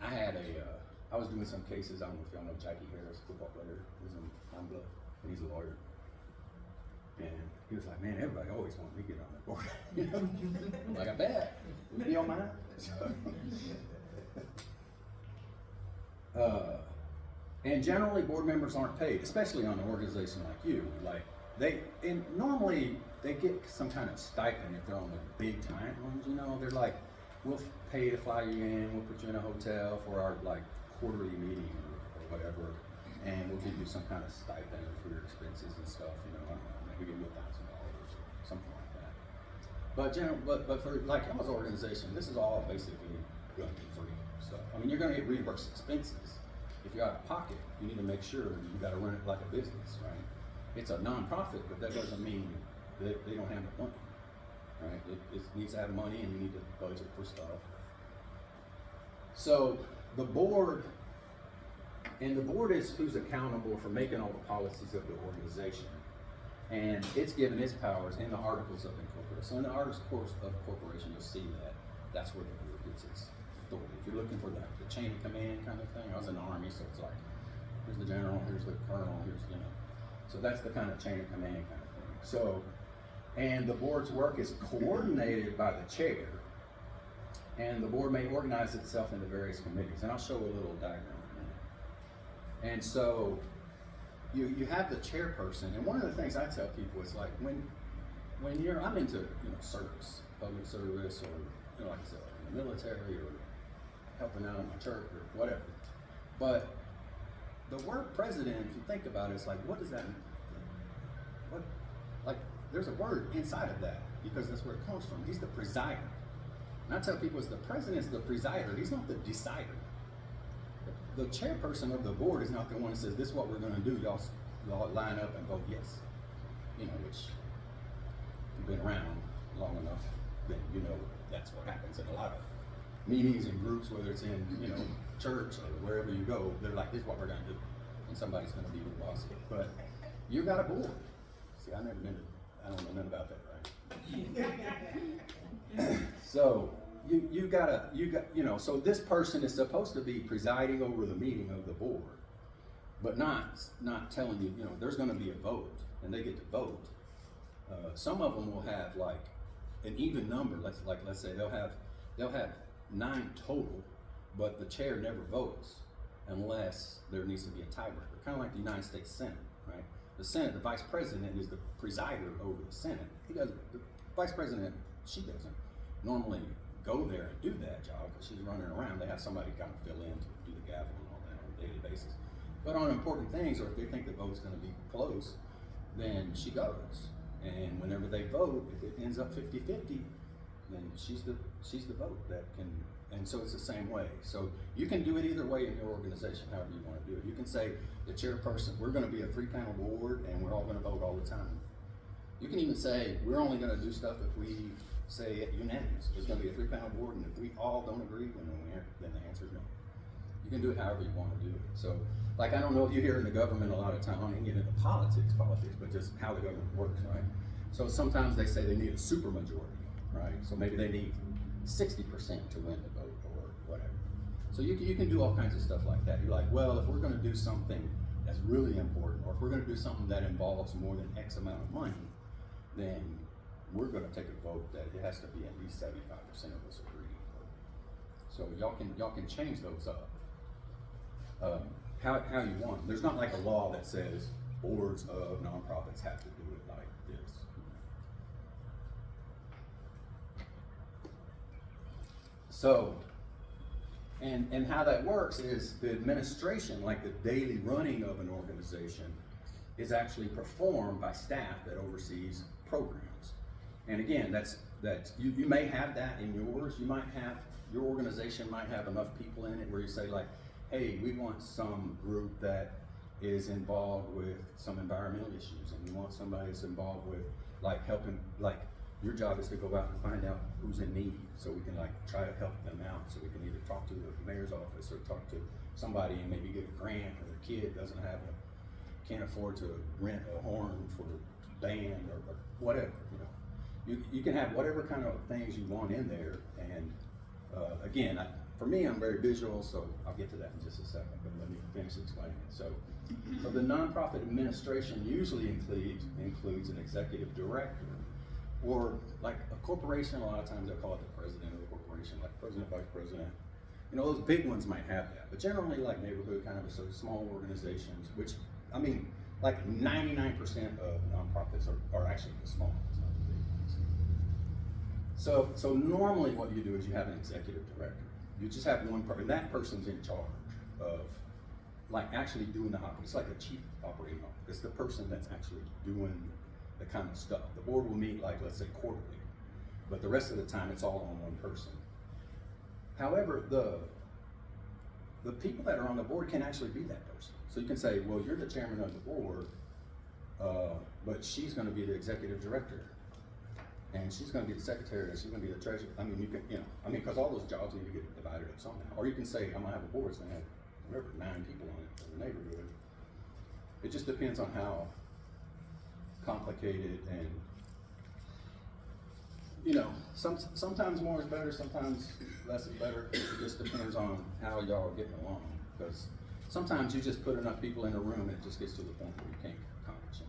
I was doing some cases, I don't know if y'all know Jackie Harris, football player, he's in Ambla, and he's a lawyer. And he was like, man, everybody always wanted me to get on that board. You know? I'm like, I bet. Would you be on mine? And generally board members aren't paid, especially on an organization like you. Like normally they get some kind of stipend if they're on the big time ones, you know, they're like, we'll pay to fly you in, we'll put you in a hotel for our like quarterly meeting or whatever, and we'll give you some kind of stipend for your expenses and stuff, you know, I don't know, maybe give you $1,000 or something like that. But for like y'all's organization, this is all basically gonna be free stuff. I mean, you're gonna get reimbursed expenses. If you're out of pocket, you need to make sure you gotta run it like a business, right? It's a non-profit, but that doesn't mean they don't have the money. Right? It needs to have money, and you need to budget for stuff. So the board is who's accountable for making all the policies of the organization, and it's given its powers in the Articles of Incorporation. So in the Articles of Corporation, you'll see that's where the board gets its authority. If you're looking for the chain of command kind of thing, I was in the Army, so it's like here's the general, here's the colonel, here's, you know. So that's the kind of chain of command kind of thing. So And the board's work is coordinated by the chair. And the board may organize itself into various committees. And I'll show a little diagram in a minute. And so you have the chairperson. And one of the things I tell people is like when I'm into, service, public service, or, like I said, in the military, or helping out in my church, or whatever. But the word president, if you think about it, it's like, what does that mean? There's a word inside of that, because that's where it comes from. He's the presider. And I tell people, the president's the presider. He's not the decider. The chairperson of the board is not the one that says, this is what we're gonna do. Y'all line up and vote yes. Which, if you've been around long enough, then you know that's what happens in a lot of meetings and groups, whether it's in, church or wherever you go. They're like, this is what we're gonna do. And somebody's gonna be the boss. But you got a board. See, I don't know nothing about that, right? So so this person is supposed to be presiding over the meeting of the board, but not telling you, there's gonna be a vote, and they get to vote. Some of them will have like an even number. Let's say they'll have 9 total, but the chair never votes unless there needs to be a tiebreaker. Kind of like the United States Senate, right? The Senate, the vice president is the presider over the Senate. The vice president, she doesn't normally go there and do that job because she's running around. They have somebody kind of fill in to do the gavel and all that on a daily basis. But on important things, or if they think the vote's gonna be close, then she goes. And whenever they vote, if it ends up 50-50, then she's the vote that can, and so it's the same way. So you can do it either way in your organization, however you want to do it. You can say, the chairperson, we're going to be a 3-panel board and we're all going to vote all the time. You can even say, we're only going to do stuff if we say it unanimous. There's going to be a 3-panel board, and if we all don't agree, then the answer is no. You can do it however you want to do it. So, like, I don't know if you hear in the government a lot of time, I don't even get into politics, but just how the government works, right? So sometimes they say they need a supermajority, right? So maybe they need 60% to win the vote or whatever. So you can do all kinds of stuff like that. You're like, well, if we're gonna do something that's really important, or if we're gonna do something that involves more than X amount of money, then we're gonna take a vote that it has to be at least 75% of us agree. So y'all can change those up how you want. There's not like a law that says boards of nonprofits have to do it like this. So, and how that works is the administration, like the daily running of an organization, is actually performed by staff that oversees programs. And again, that's you may have that in yours. You might have, your organization might have enough people in it where you say like, hey, we want some group that is involved with some environmental issues, and we want somebody that's involved with like helping, like your job is to go out and find out who's in need, so we can like try to help them out, so we can either talk to the mayor's office or talk to somebody and maybe get a grant, or their kid can't afford to rent a horn for a band or whatever, You can have whatever kind of things you want in there, and again, for me, I'm very visual, so I'll get to that in just a second, but let me finish explaining it. So the nonprofit administration usually includes an executive director, or like a corporation, a lot of times they'll call it the president of the corporation, like president, vice president. Those big ones might have that, but generally like neighborhood kind of sort of small organizations, which, I mean, like 99% of nonprofits are actually the small ones, not the big ones. So normally what you do is you have an executive director. You just have one person, and that person's in charge of like actually doing the operating. It's like a chief operating officer. It's the person that's actually doing the kind of stuff. The board will meet like, let's say quarterly, but the rest of the time it's all on one person. However, the people that are on the board can actually be that person. So you can say, well, you're the chairman of the board, but she's gonna be the executive director. And she's going to be the secretary, and she's going to be the treasurer. I mean, because all those jobs need to get divided up somehow. Or you can say, I'm going to have a board that's going to have, whatever, 9 people on it for the neighborhood. It just depends on how complicated and, sometimes more is better, sometimes less is better. It just depends on how y'all are getting along. Because sometimes you just put enough people in a room and it just gets to the point where you can't accomplish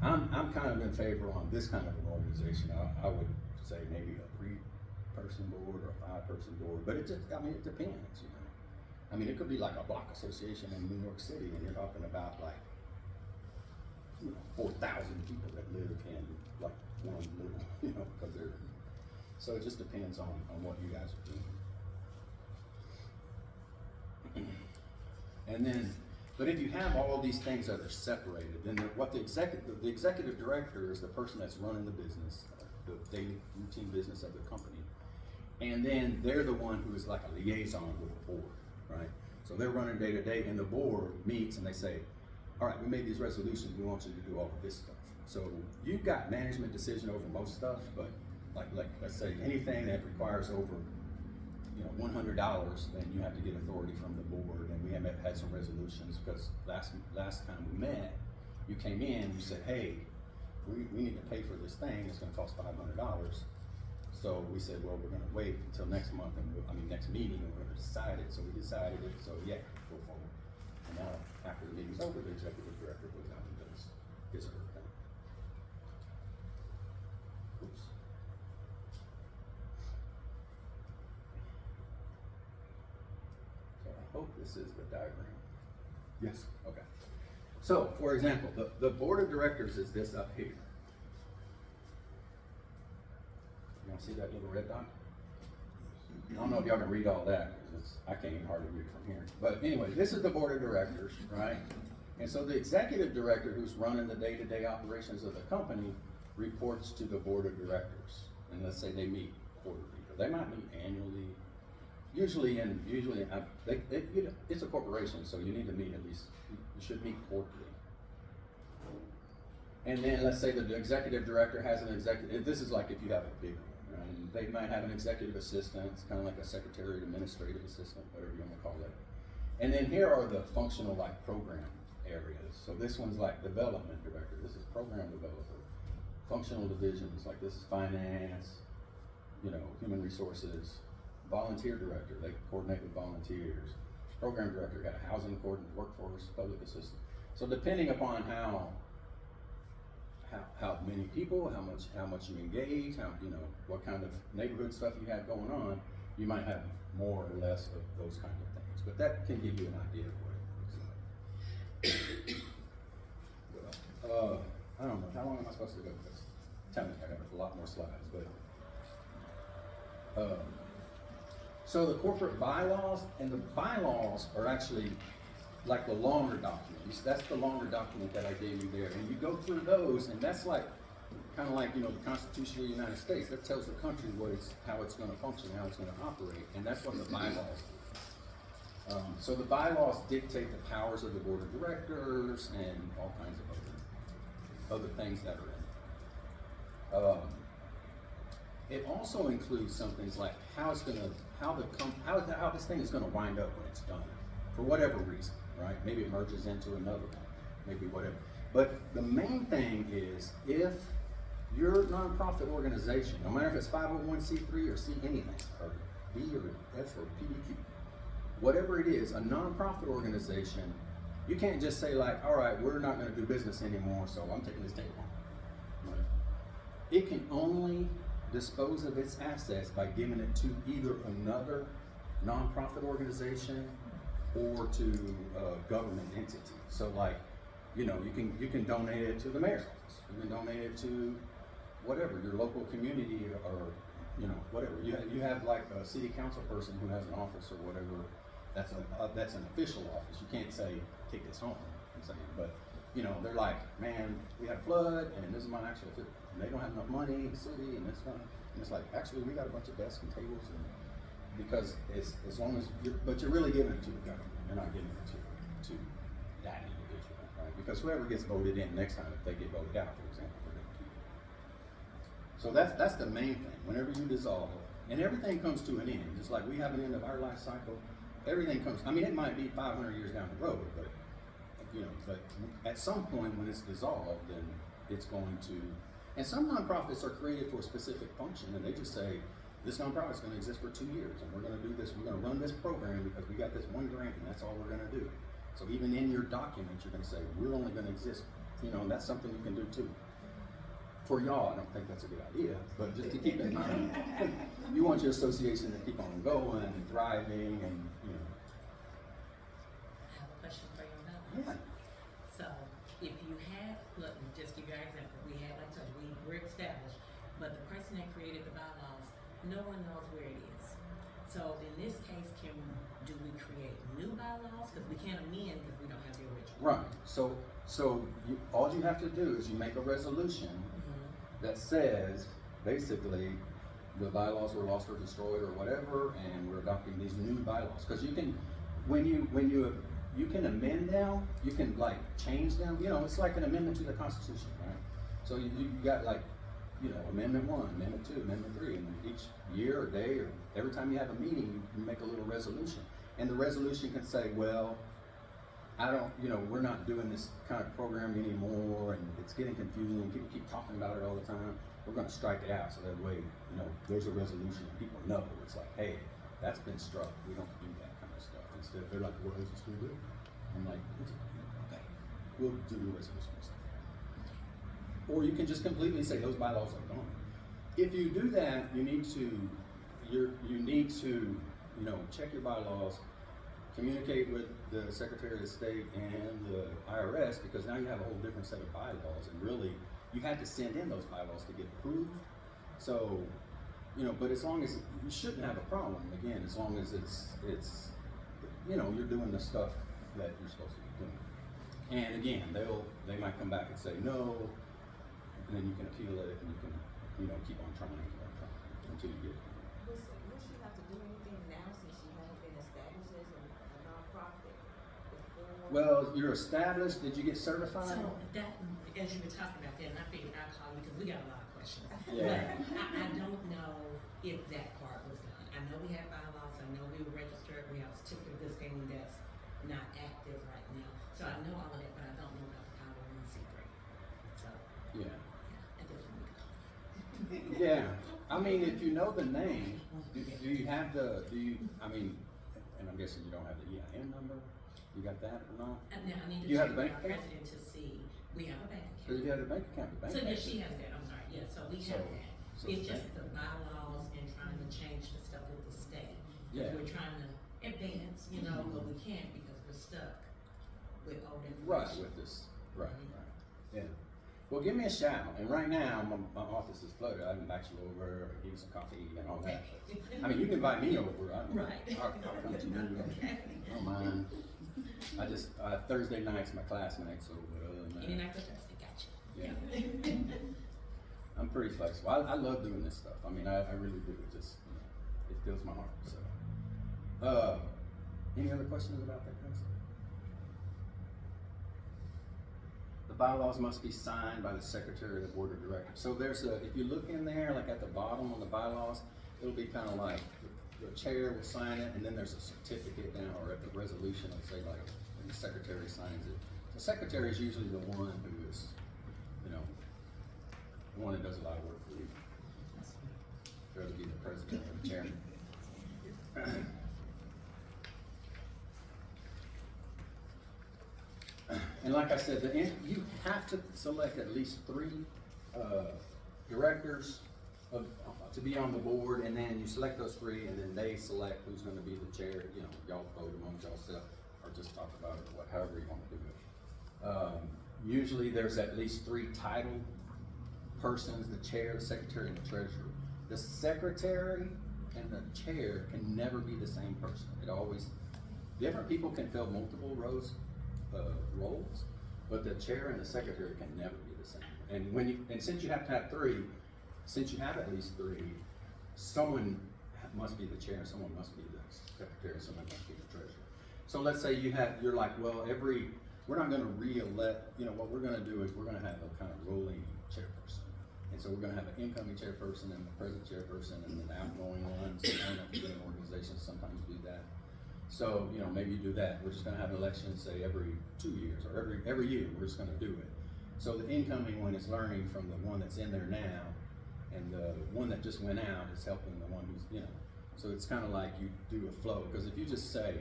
I'm kind of in favor on this kind of an organization. I would say maybe a 3-person board or a 5-person board, but it just, I mean, it depends, you know. I mean, it could be like a block association in New York City, and you're talking about like, you know, 4,000 people that live in like one little, you know, because they're, so it just depends on what you guys are doing. And then, but if you have all these things that are separated, then what the executive director is the person that's running the business, the daily routine business of the company. And then they're the one who is like a liaison with the board, right? So they're running day to day, and the board meets and they say, all right, we made these resolutions, we want you to do all of this stuff. So you've got management decision over most stuff, but like let's say anything that requires over, you know, $100, then you have to get authority from the board. And we have had some resolutions, because last time we met, you came in, you said, hey, we need to pay for this thing, it's gonna cost $500. So we said, well, we're gonna wait until next month, and next meeting, and we're gonna decide it. So we decided it, so yeah, go forward. And now, after the meeting's over, the executive director goes out and does his or her thing. Oops. So I hope this is the diagram. Yes, okay. So, for example, the board of directors is this up here. Y'all see that little red dot? I don't know if y'all can read all that, because I can't even hardly read from here. But anyway, this is the board of directors, right? And so the executive director, who's running the day-to-day operations of the company, reports to the board of directors. And let's say they meet quarterly, or they might meet annually. Usually, it's a corporation, so you need to meet at least, you should meet quarterly. And then let's say that the executive director has an executive, this is like if you have a big one. Right? They might have an executive assistant, it's kind of like a secretary, administrative assistant, whatever you want to call it. And then here are the functional like program areas. So this one's like development director, this is program developer. Functional divisions, like this is finance, you know, human resources. Volunteer director, they coordinate with volunteers. Program director, got a housing coordinator, workforce, public assistant. So depending upon how many people, how much you engage, how, you know, what kind of neighborhood stuff you have going on, you might have more or less of those kind of things. But that can give you an idea of what it looks like. I don't know, how long am I supposed to go with this? Tell me, I got a lot more slides, but so the corporate bylaws, and the bylaws are actually like the longer document. That's the longer document that I gave you there. And you go through those, and that's like, kind of like, you know, the Constitution of the United States. That tells the country how it's gonna function, how it's gonna operate, and that's what the bylaws do. So the bylaws dictate the powers of the board of directors and all kinds of other things that are in it. It also includes some things like how this thing is gonna wind up when it's done, for whatever reason, right? Maybe it merges into another one, maybe whatever. But the main thing is, if your nonprofit organization, no matter if it's 501c3 or C anything, or B or F or PDQ, whatever it is, a nonprofit organization, you can't just say like, all right, we're not gonna do business anymore, so I'm taking this table home. Right? It can only dispose of its assets by giving it to either another nonprofit organization or to a government entity. So like, you know, you can donate it to the mayor's office. You can donate it to whatever, your local community, or, you know, whatever. You have like a city council person who has an office or whatever, that's an official office. You can't say, take this home, I'm saying, but you know, they're like, man, we had a flood, and this is my actual, and they don't have enough money in the city, and it's like, actually, we got a bunch of desks and tables, and because it's, as long as but you're really giving it to the government. You're not giving it to that individual, right? Because whoever gets voted in next time, if they get voted out, for example, they're gonna keep it. So that's the main thing. Whenever you dissolve, and everything comes to an end, just like we have an end of our life cycle, everything comes, I mean, it might be 500 years down the road, but you know, but at some point when it's dissolved, then it's going to, and some nonprofits are created for a specific function, and they just say, this nonprofit is going to exist for 2 years, and we're going to do this, we're going to run this program because we got this one grant, and that's all we're going to do. So even in your document, you're going to say, we're only going to exist you know, and that's something you can do too. For y'all, I don't think that's a good idea, but just to keep in mind, you want your association to keep on going and thriving and, you know. I have a question for you about Yeah. that. So, if you have, look, just give you our example, we had, like I told you, we're established, but the person that created the bylaws, no one knows where it is. So, in this case, do we create new bylaws? Because we can't amend because we don't have the original. Right, so all you have to do is you make a resolution Mm-hmm. that says, basically, the bylaws were lost or destroyed or whatever, and we're adopting these new bylaws. Because you can, when you can amend them, you can like change them, you know, it's like an amendment to the Constitution, right? So you got like, you know, Amendment 1, Amendment 2, Amendment 3, and each year or day or every time you have a meeting, you make a little resolution. And the resolution can say, well, I don't, you know, we're not doing this kind of program anymore, and it's getting confusing, people keep talking about it all the time. We're gonna strike it out, so that way, you know, there's a resolution and people know. It's like, hey, that's been struck, we don't do that kind of stuff. Instead, they're like, what does it still do? I'm like, okay, we'll do the resolution stuff. Or you can just completely say those bylaws are gone. If you do that, you need to, you know, check your bylaws, communicate with the Secretary of State and the IRS, because now you have a whole different set of bylaws, and really, you had to send in those bylaws to get approved. So, you know, but as long as, you shouldn't have a problem, again, as long as it's, you know, you're doing the stuff that you're supposed to be doing. And again, they might come back and say no, and then you can appeal it, and you can, you know, keep on trying until you get it. Will she have to do anything now since she hasn't been established as a nonprofit before? Well, you're established, did you get certified? So that, as you were talking about that, and I figured I'd call you because we got a lot of questions. Yeah. But I don't know if that part was done. I know we have bylaws, I know we were registered, we have a certificate of good standing that's not active right now. So I know all of that, but I don't know about the 501c3. So, Yeah. I definitely need to call you. Yeah, I mean, if you know the name, do you have I mean, and I'm guessing you don't have the EIN number? You got that or no? And now I need to You have check the with bank our account? president to see, we have a bank Because account. if you have the bank account, the bank So account. yes, she has that, I'm sorry, yeah, so we So- have that. so It's the just bank- the bylaws and trying to change the stuff with the state. 'Cause Yeah. we're trying to advance, you know, but we can't because we're stuck with old Right, information. with this, right, yeah. Well, give me a shout, and right now, my office is flooded, I can invite you over, or give you some coffee and all that. I mean, you can invite me over, Right. I'll come to you, Okay. I don't mind. I just, Thursday night's my class night, so, other than that. Any night but Thursday, gotcha. Yeah. I'm pretty flexible. I love doing this stuff. I mean, I really do. It just, you know, it fills my heart. So, any other questions about that kind of stuff? The bylaws must be signed by the Secretary of the Board of Directors. So there's if you look in there, like at the bottom on the bylaws, it'll be kind of like the chair will sign it, and then there's a certificate down, or at the resolution, it'll say like, when the secretary signs it. The secretary is usually the one who is, you know, the one that does a lot of work for you. Rather be the president or the chairman. And like I said, you have to select at least 3 directors to be on the board, and then you select those 3, and then they select who's gonna be the chair. You know, y'all vote amongst yourself, or just talk about it, however you wanna do it. Usually there's at least 3 title persons: the chair, the secretary, and the treasurer. The secretary and the chair can never be the same person. It always, different people can fill multiple roles, but the chair and the secretary can never be the same. And since you have to have 3, since you have at least 3, someone must be the chair, someone must be the secretary, someone must be the treasurer. So let's say you're like, well, we're not gonna re-elect, you know, what we're gonna do is we're gonna have a kind of rolling chairperson. And so we're gonna have an incoming chairperson and the present chairperson and then outgoing ones. I don't know if you get an organization, sometimes do that. So, you know, maybe you do that. We're just gonna have an election, say, every 2 years, or every year, we're just gonna do it. So the incoming one is learning from the one that's in there now, and the one that just went out is helping the one who's, you know. So it's kind of like you do a flow, because if you just say,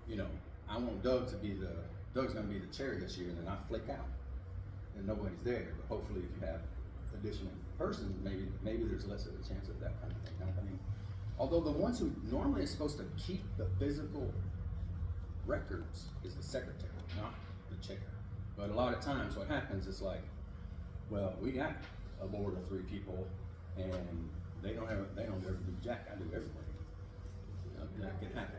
you know, I want Doug's gonna be the chair this year, and then I flake out. and nobody's there, but hopefully if you have additional persons, maybe there's less of a chance of that kind of thing happening. Although the ones who normally is supposed to keep the physical records is the secretary, not the chair. But a lot of times what happens is like, well, we got a board of 3 people and they don't ever do jack, I do everything. You know, that can happen.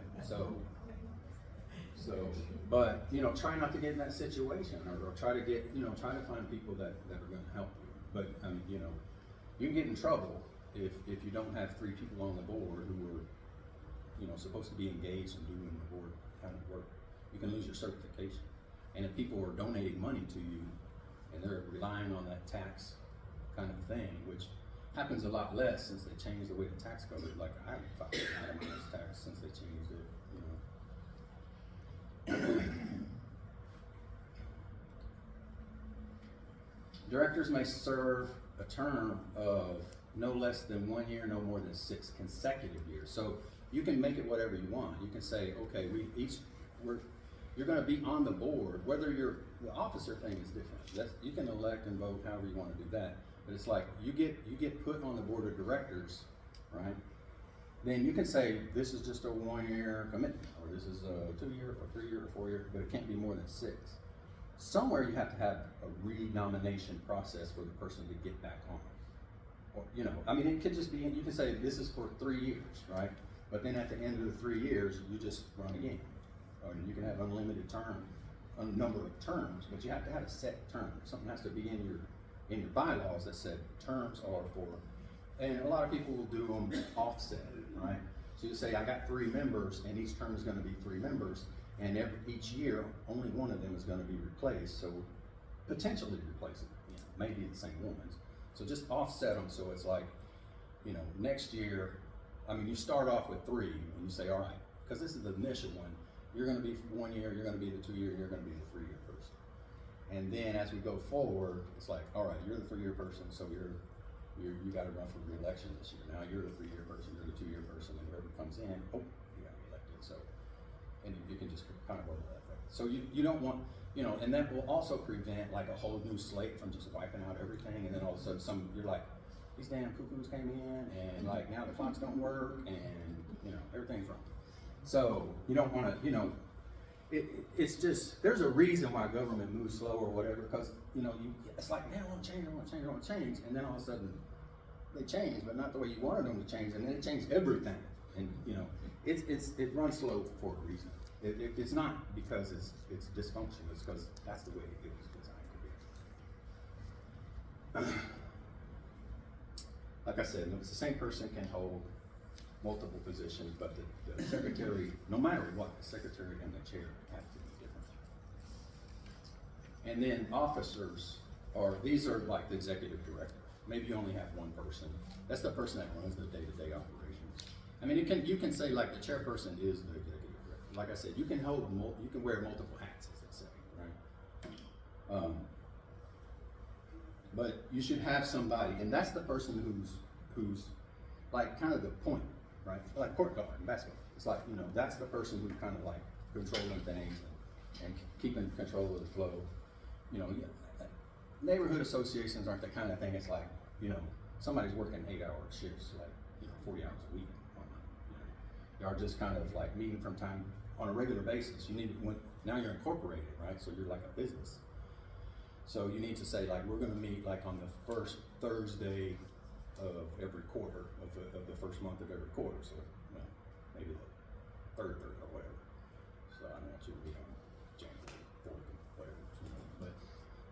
But you know, try not to get in that situation, or try to get, you know, try to find people that are gonna help you. But you know, you can get in trouble if you don't have 3 people on the board who are, you know, supposed to be engaged in doing the board kind of work. You can lose your certification. And if people are donating money to you and they're relying on that tax kind of thing, which happens a lot less since they changed the way the tax code is. Like I haven't filed an itemized tax since they changed it, you know. Directors may serve a term of no less than 1 year, no more than 6 consecutive years. So you can make it whatever you want. You can say, okay, you're gonna be on the board, whether the officer thing is different. You can elect and vote however you wanna do that. But it's like, you get put on the board of directors, right? Then you can say, this is just a 1 year commitment, or this is a 2 year, or 3 year, or 4 year, but it can't be more than 6. Somewhere you have to have a renomination process for the person to get back on. Or, you know, I mean, it could just be, you can say this is for 3 years, right? But then at the end of the 3 years, you just run again. Or you can have unlimited number of terms, but you have to have a set term. Something has to be in your bylaws that said terms are for, and a lot of people will do them offset, right? So you say, I got 3 members, and each term is gonna be 3 members, and each year, only one of them is gonna be replaced, so potentially replacing, you know, maybe the same ones. So just offset them, so it's like, you know, next year, I mean, you start off with 3, and you say, all right, because this is the initial one, you're gonna be 1 year, you're gonna be the 2 year, you're gonna be the 3 year person. And then as we go forward, it's like, all right, you're the 3 year person, so you gotta run for re-election this year. Now you're the 3 year person, you're the 2 year person, and whoever comes in, oh, you got elected. So, and you can just kind of roll that way. So you don't want, you know, and that will also prevent like a whole new slate from just wiping out everything, and then all of a sudden you're like, these damn cuckoos came in, and like now the clocks don't work, and you know, everything's wrong. So you don't want to, you know, it's just, there's a reason why government moves slow or whatever, because, you know, it's like, man, I want to change, I want to change, I want to change, and then all of a sudden they change, but not the way you wanted them to change, and then it changed everything. And you know, it runs slow for a reason. It's not because it's dysfunction, it's because that's the way it was designed to be. Like I said, it's the same person can hold multiple positions, but the secretary, no matter what, the secretary and the chair have to be different. And then officers these are like the executive director. Maybe you only have one person. That's the person that runs the day-to-day operations. I mean, you can say like the chairperson is the executive director. Like I said, you can wear multiple hats, as they say, right? But you should have somebody, and that's the person who's like kind of the point. Right, like court guard in basketball. It's like, you know, that's the person who's kind of like controlling things and keeping control of the flow. You know, neighborhood associations aren't the kind of thing. It's like, you know, somebody's working 8-hour shifts, like, you know, 40 hours a week. You know, they are just kind of like meeting from time on a regular basis. Now you're incorporated, right? So you're like a business. So you need to say like, we're going to meet like on the first Thursday of every quarter of the first month of every quarter, so maybe the third or whatever. So I don't want you to meet on January 4th or whatever. You know, but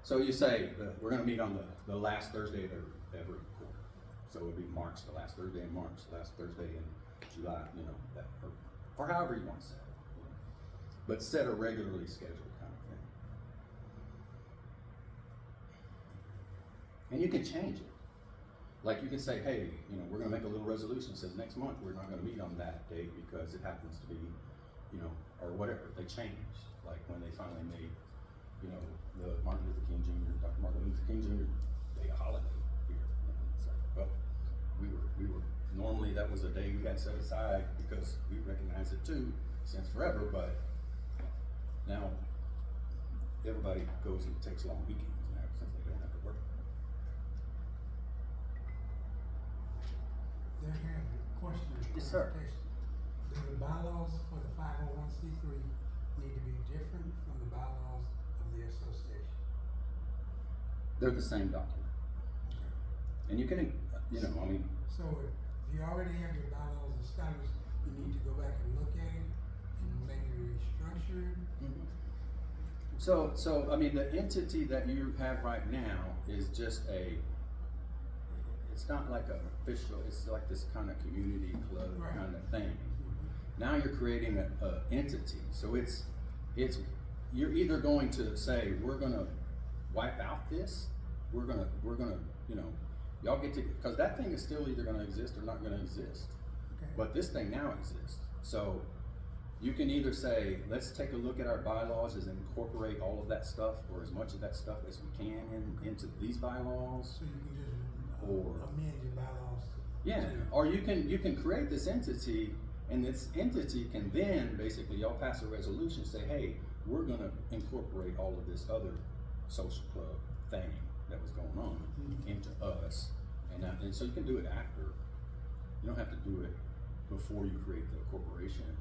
so you say we're going to meet on the last Thursday of every quarter. So it would be March, the last Thursday in March, the last Thursday in July. You know, that or however you want to set it. You know. But set a regularly scheduled kind of thing, and you can change it. Like you can say, hey, you know, we're gonna make a little resolution that says next month we're not gonna meet on that date because it happens to be, you know, or whatever. They change. Like when they finally made, you know, the Dr. Martin Luther King Jr. Day a holiday here. You know, it's like, well, we were normally that was a day we had set aside because we recognize it too since forever, but now everybody goes and takes long weekends now since There have a question. Yes, sir. clarification. Do the bylaws for the 501c3 need to be different from the bylaws of the association? They're the same document. Okay. And you can, you know, I mean, So if you already have your bylaws established, you need to go back and look at it and maybe restructure it? so, I mean, the entity that you have right now is just it's not like a official, it's like this kind of community club Right. kind of thing. Now you're creating a entity, so it's, you're either going to say, we're gonna wipe out this, we're gonna, you know, y'all get to, cause that thing is still either gonna exist or not gonna exist. Okay. But this thing now exists, so you can either say, let's take a look at our bylaws and incorporate all of that stuff, or as much of that stuff as we can into these bylaws. So you can just Or- amend your bylaws? Yeah, to- or you can create this entity, and this entity can then, basically, y'all pass a resolution, say, hey, we're gonna incorporate all of this other social club thing that was going on into us, and so you can do it after. You don't have to do it before you create the corporation.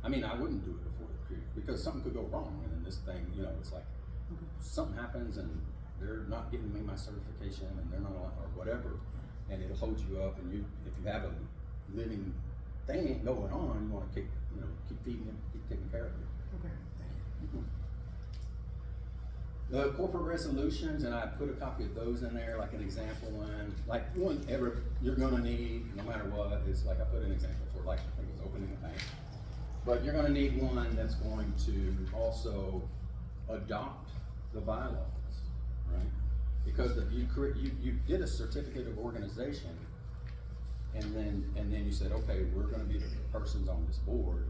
I mean, I wouldn't do it before you create, because something could go wrong, and then this thing, you know, it's like, something happens and they're not giving me my certification, and they're not, or whatever, and it'll hold you up, and if you have a living thing going on, you wanna keep feeding it, keep taking care of it. Okay, thank you. The corporate resolutions, and I put a copy of those in there, like an example one, like one you're gonna need, no matter what, is like I put an example for, like, I think it was opening a bank. But you're gonna need one that's going to also adopt the bylaws, right? Because if you did a certificate of organization, and then you said, okay, we're gonna be the persons on this board.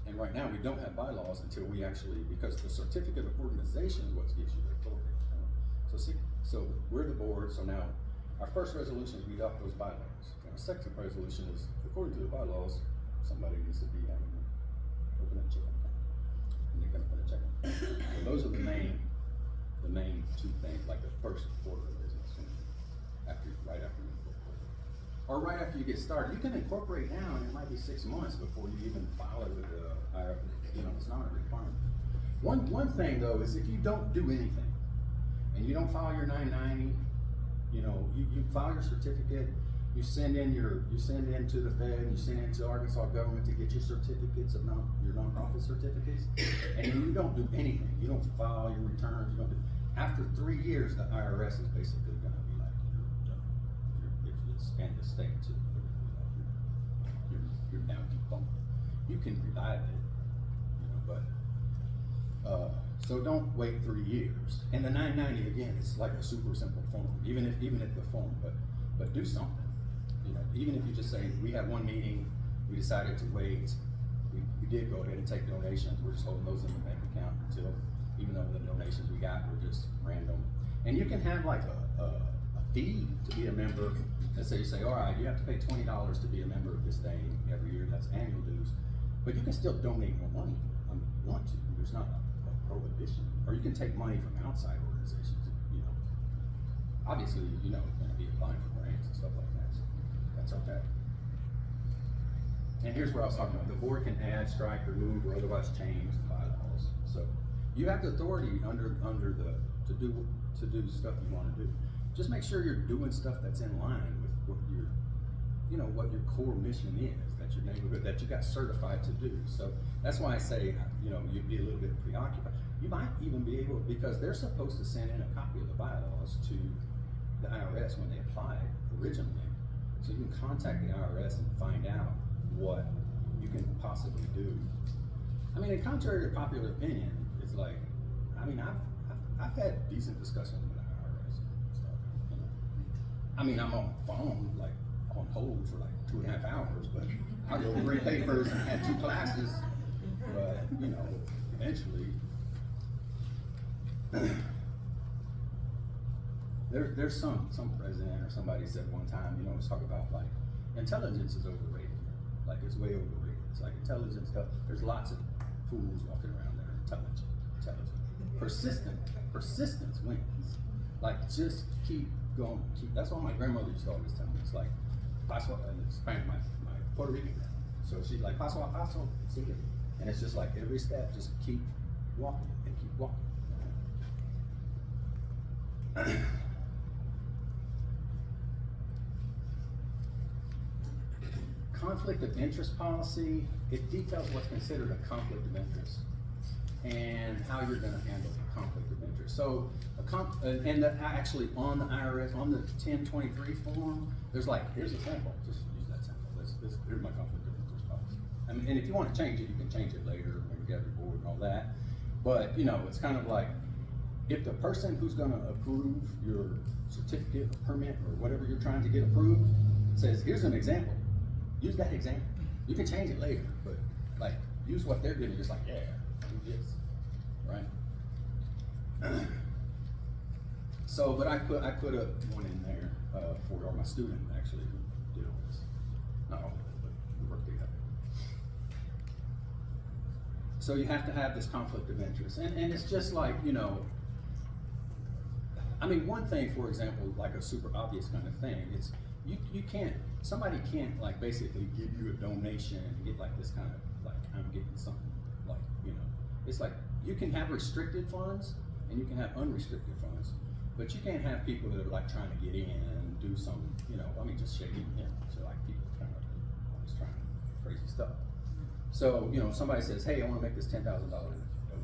And right now, we don't have bylaws until we actually, because the certificate of organization is what gives you the authority. So we're the board, so now our first resolution is we adopt those bylaws. And our second resolution is, according to the bylaws, somebody needs to be having an open a chicken account. And they're gonna open a chicken. So those are the main two things, like the first order of business, right after you incorporate. Or right after you get started. You can incorporate now, and it might be 6 months before you even file it with the IRS. You know, it's not a requirement. One thing though is if you don't do anything, and you don't file your 990, you know, you file your certificate, you send in to the Fed, you send in to Arkansas government to get your certificates of your nonprofit certificates, and then you don't do anything. You don't file your returns. You don't do. After 3 years, the IRS is basically going to be like, you're done. It's and the state too. You're down to bump. You can revive it, you know, but so don't wait 3 years. And the 990 again, it's like a super simple form. Even if the form, but do something. You know, even if you just say, we had one meeting, we decided to wait, we did go ahead and take donations, we're just holding those in the bank account until, even though the donations we got were just random. And you can have like a fee to be a member. Let's say you say, all right, you have to pay $20 to be a member of this thing every year, that's annual dues. But you can still donate more money if you want to, there's not a prohibition. Or you can take money from outside organizations, you know. Obviously, you know, you're gonna be applying for grants and stuff like that, so that's okay. And here's what I was talking about, the board can add, strike, remove, or otherwise change the bylaws. So you have the authority to do stuff you wanna do. Just make sure you're doing stuff that's in line with what your core mission is, that your neighborhood, that you got certified to do. So that's why I say, you know, you'd be a little bit preoccupied. You might even be able, because they're supposed to send in a copy of the bylaws to the IRS when they applied originally. So you can contact the IRS and find out what you can possibly do. I mean, contrary to popular opinion, it's like, I mean, I've had decent discussions with the IRS and stuff. You know? I mean, I'm on the phone, like on hold for like 2.5 hours, but I go read papers and had 2 classes. But you know, eventually, there's some president or somebody said one time, you know, let's talk about like intelligence is overrated. Like it's way overrated. It's like intelligence stuff. There's lots of fools walking around that are intelligent. Persistence wins. Like just keep going. That's what my grandmother used to always tell me. It's like paso, and it's Spanish, my Puerto Rican grandma. So she's like, paso a paso, sigue. And it's just like every step, just keep walking and keep walking. Conflict of interest policy, it details what's considered a conflict of interest and how you're gonna handle a conflict of interest. So, actually on the IRS, on the 1023 form, there's like, here's a sample, just use that sample. Here's my conflict of interest policy. I mean, and if you wanna change it, you can change it later when you get your board and all that. But, you know, it's kind of like, if the person who's gonna approve your certificate or permit or whatever you're trying to get approved says, here's an example, use that example. You can change it later, but like, use what they're giving, just like, yeah, do this, right? So, but I put a one in there, for my student actually who did all this. Not all of it, but we worked together. So you have to have this conflict of interest, and it's just like, you know, I mean, one thing, for example, like a super obvious kind of thing, it's, you can't, somebody can't like basically give you a donation and get like this kind of, like, I'm getting something, like, you know, it's like, you can have restricted funds and you can have unrestricted funds, but you can't have people that are like trying to get in and do some, you know, I mean, just shaking, you know, so like people kind of always trying crazy stuff. So, you know, somebody says, hey, I wanna make this $10,000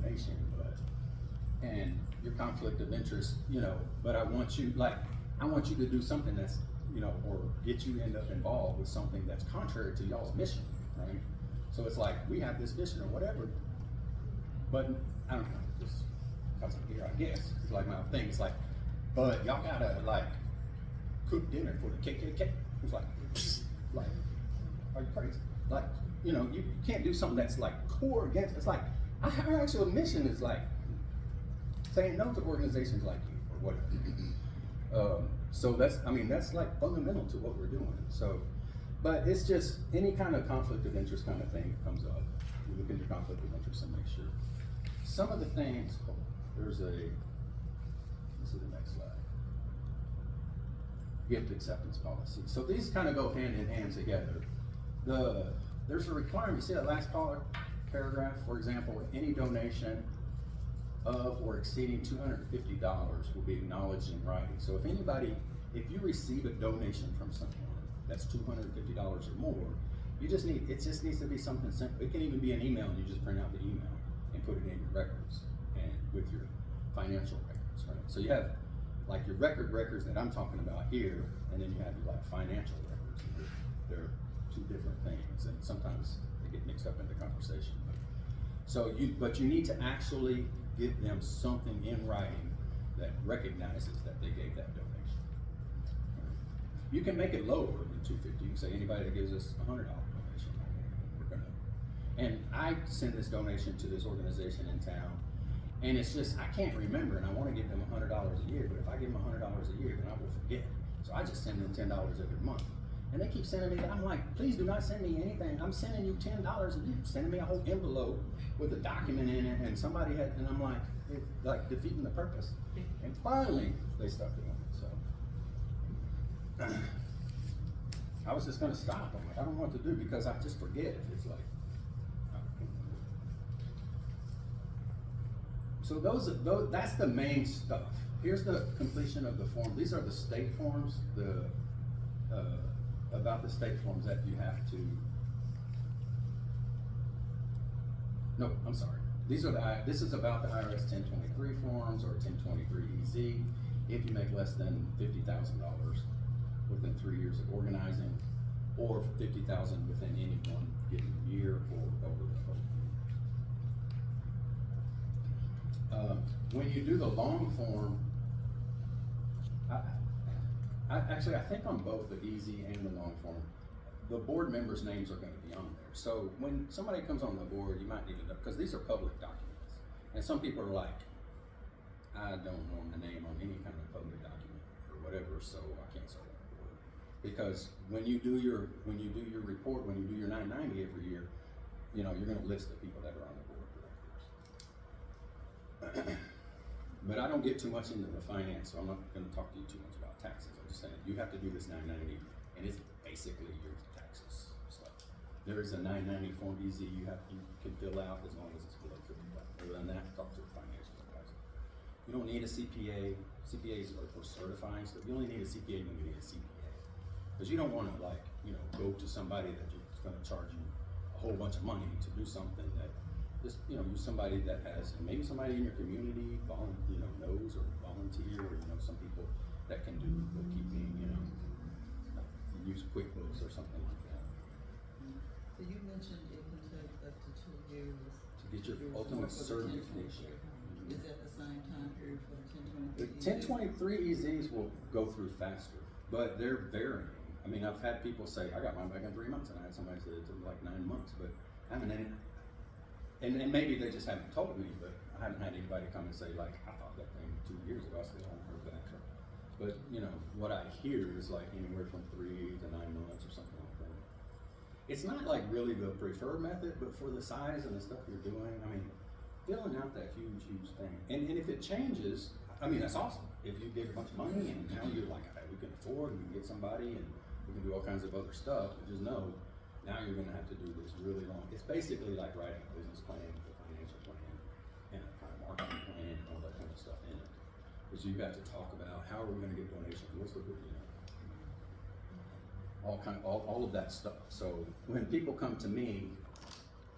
donation, and your conflict of interest, you know, but I want you to do something that's, you know, or get you end up involved with something that's contrary to y'all's mission, right? So it's like, we have this mission or whatever, but I don't know, just cause I'm here, I guess, it's like my thing, it's like, but y'all gotta like cook dinner for the KKK. It's like, are you crazy? Like, you know, you can't do something that's like core against, it's like, our actual mission is like, saying no to organizations like you or whatever. So that's, I mean, that's like fundamental to what we're doing. So, but it's just any kind of conflict of interest kind of thing that comes up. You look into conflict of interest and make sure. Some of the things, this is the next slide. Gift acceptance policy. So these kind of go hand in hand together. There's a requirement, you see that last paragraph, for example, any donation of or exceeding $250 will be acknowledged in writing. So if you receive a donation from someone that's $250 or more, it just needs to be something simple. It can even be an email, and you just print out the email and put it in your records and with your financial records, right? So you have like your records that I'm talking about here, and then you have your like financial records. They're two different things, and sometimes they get mixed up in the conversation. But you need to actually give them something in writing that recognizes that they gave that donation. You can make it lower than $250. You can say anybody that gives us $100 donation, we're gonna. And I send this donation to this organization in town, and it's just, I can't remember, and I wanna give them $100 a year, but if I give them $100 a year, then I will forget. So I just send them $10 every month. And they keep sending me, I'm like, please do not send me anything. I'm sending you $10 and you're sending me a whole envelope with a document in it, and somebody had, and I'm like, it's like defeating the purpose. And finally, they stopped doing it, so. I was just gonna stop. I'm like, I don't know what to do because I just forget if it's like. So that's the main stuff. Here's the completion of the form. These are the state forms, about the state forms that you have to. No, I'm sorry. This is about the IRS 1023 forms or 1023 EZ. If you make less than $50,000 within 3 years of organizing, or $50,000 within any one given year or over the whole. When you do the long form, I think on both the easy and the long form, the board members' names are going to be on there. So when somebody comes on the board, you might need to know, because these are public documents. And some people are like, I don't know my name on any kind of public document or whatever, so I can't serve on the board. Because when you do your report, when you do your 990 every year, you know, you're going to list the people that are on the board of directors. But I don't get too much into the finance, so I'm not going to talk to you too much about taxes. I'm just saying, you have to do this 990 and it's basically your taxes stuff. There is a 990 Form EZ you can fill out as long as it's below 50,000. Other than that, talk to a financial advisor. You don't need a CPA. CPAs are for certifying stuff. You only need a CPA when you need a CPA, because you don't want to go to somebody that is going to charge you a whole bunch of money to do something that just use somebody that has, and maybe somebody in your community knows or volunteer, or some people that can do bookkeeping, like use QuickBooks or something like that. So you mentioned it can take up to 2 years. To get your to ultimate for the 1023. certification. Is that the same time period for the 1023? The 1023 EZs will go through faster, but they're varying. I mean, I've had people say, I got mine back in 3 months, and I had somebody say it took like 9 months, but I haven't had and maybe they just haven't told me, but I haven't had anybody come and say, like, I thought that thing 2 years ago, I still haven't heard back. But, what I hear is like anywhere from 3 to 9 months or something like that. It's not like really the preferred method, but for the size and the stuff you're doing, I mean, filling out that huge thing. And if it changes, I mean, that's awesome. If you get a bunch of money and now you're like, okay, we can afford, we can get somebody, and we can do all kinds of other stuff, but just know, now you're gonna have to do this really long. It's basically like writing a business plan, a financial plan, and a kind of marketing plan, and all that kind of stuff in it. Because you have to talk about how are we gonna get donations, what's the, all of that stuff. So when people come to me,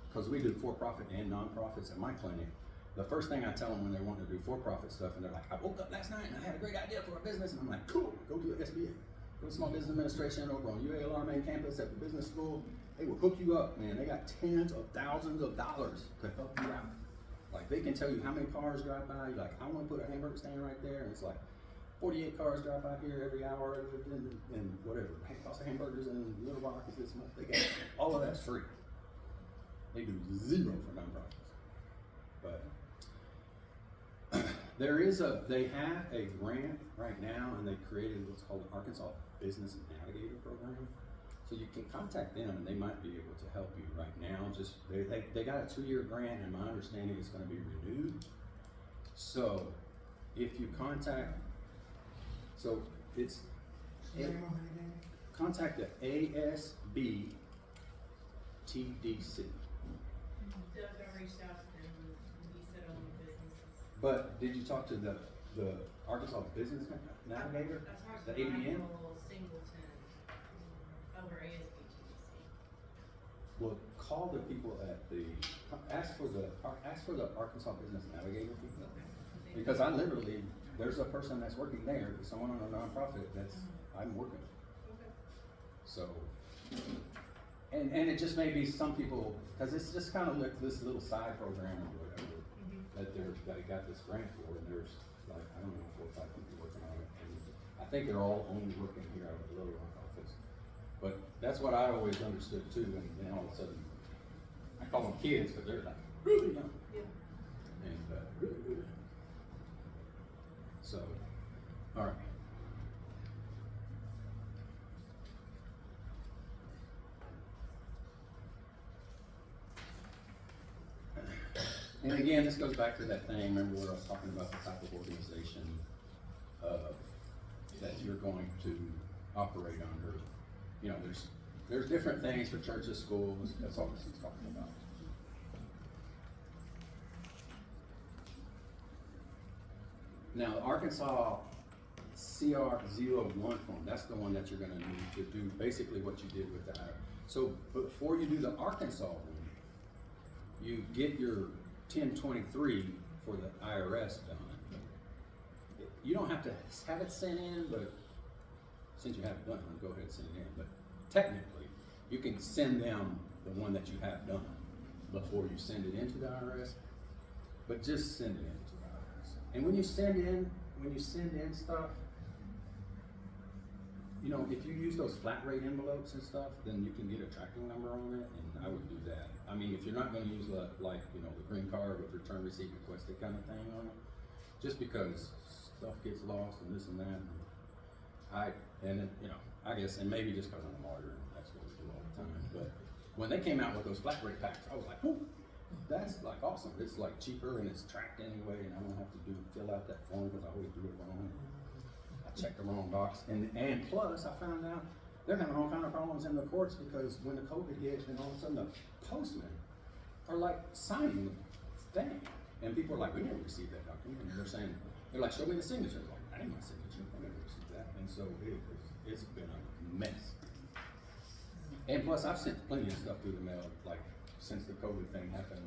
because we do for-profit and non-profits at my clinic, the first thing I tell them when they want to do for-profit stuff, and they're like, I woke up last night and I had a great idea for a business, and I'm like, cool, go to the SBA. Go to Small Business Administration over on UALR main campus at the business school. They will hook you up, man. They got tens of thousands of dollars to help you out. Like, they can tell you how many cars drive by. You're like, I want to put a hamburger stand right there, and it's like 48 cars drive by here every hour, and whatever. Hey, cost of hamburgers in Little Rock is this much. They got all of that's free. They do zero for nonprofits. But they have a grant right now, and they created what's called the Arkansas Business Navigator Program. So you can contact them, and they might be able to help you right now. Just they got a 2-year grant, and my understanding is going to be renewed. So if you contact, so it's Name of it again? contact the ASB TDC. Doug reached out to them, and he said only businesses. But did you talk to the Arkansas Business Navigator, I talked the to ABN? Michael Singleton over ASBTC. Well, call the people at ask for the Arkansas Business Navigator people. Because I literally, there's a person that's working there, someone on a nonprofit I'm working with. Okay. So, and it just may be some people, because it's just kind of like this little side program or whatever that they got this grant for, and there's like, I don't know, 4 or 5 people working on it, and I think they're all only working here out of the Little Rock office. But that's what I always understood too, and then all of a sudden, I call them kids, but they're like really young. Yeah. And really good. So, all right. And again, this goes back to that thing, remember where I was talking about the type of organization that you're going to operate under. You know, there's different things for churches, schools, that's all this is talking about. Now, the Arkansas CR01 form, that's the one that you're gonna need to do basically what you did with the IRS. So before you do the Arkansas one, you get your 1023 for the IRS done. You don't have to have it sent in, but since you have it done, go ahead and send it in. But technically, you can send them the one that you have done before you send it into the IRS, but just send it into the IRS. And when you send in stuff, you know, if you use those flat rate envelopes and stuff, then you can get a tracking number on it, and I would do that. I mean, if you're not gonna use the green card with return receipt requested kind of thing on it, just because stuff gets lost and this and that, I guess, and maybe just because I'm a lawyer, and that's what we do all the time, but when they came out with those flat rate packs, I was like, whoo, that's like awesome. It's like cheaper and it's tracked anyway, and I don't have to fill out that form because I always do it wrong. I checked the wrong box, and plus I found out they're having all kind of problems in the courts because when the COVID hit, and all of a sudden the postmen are like signing the thing. And people are like, we never received that document. And they're like, show me the signature. I'm like, I ain't my signature. I never received that. And so it's been a mess. And plus, I've sent plenty of stuff through the mail, like, since the COVID thing happened.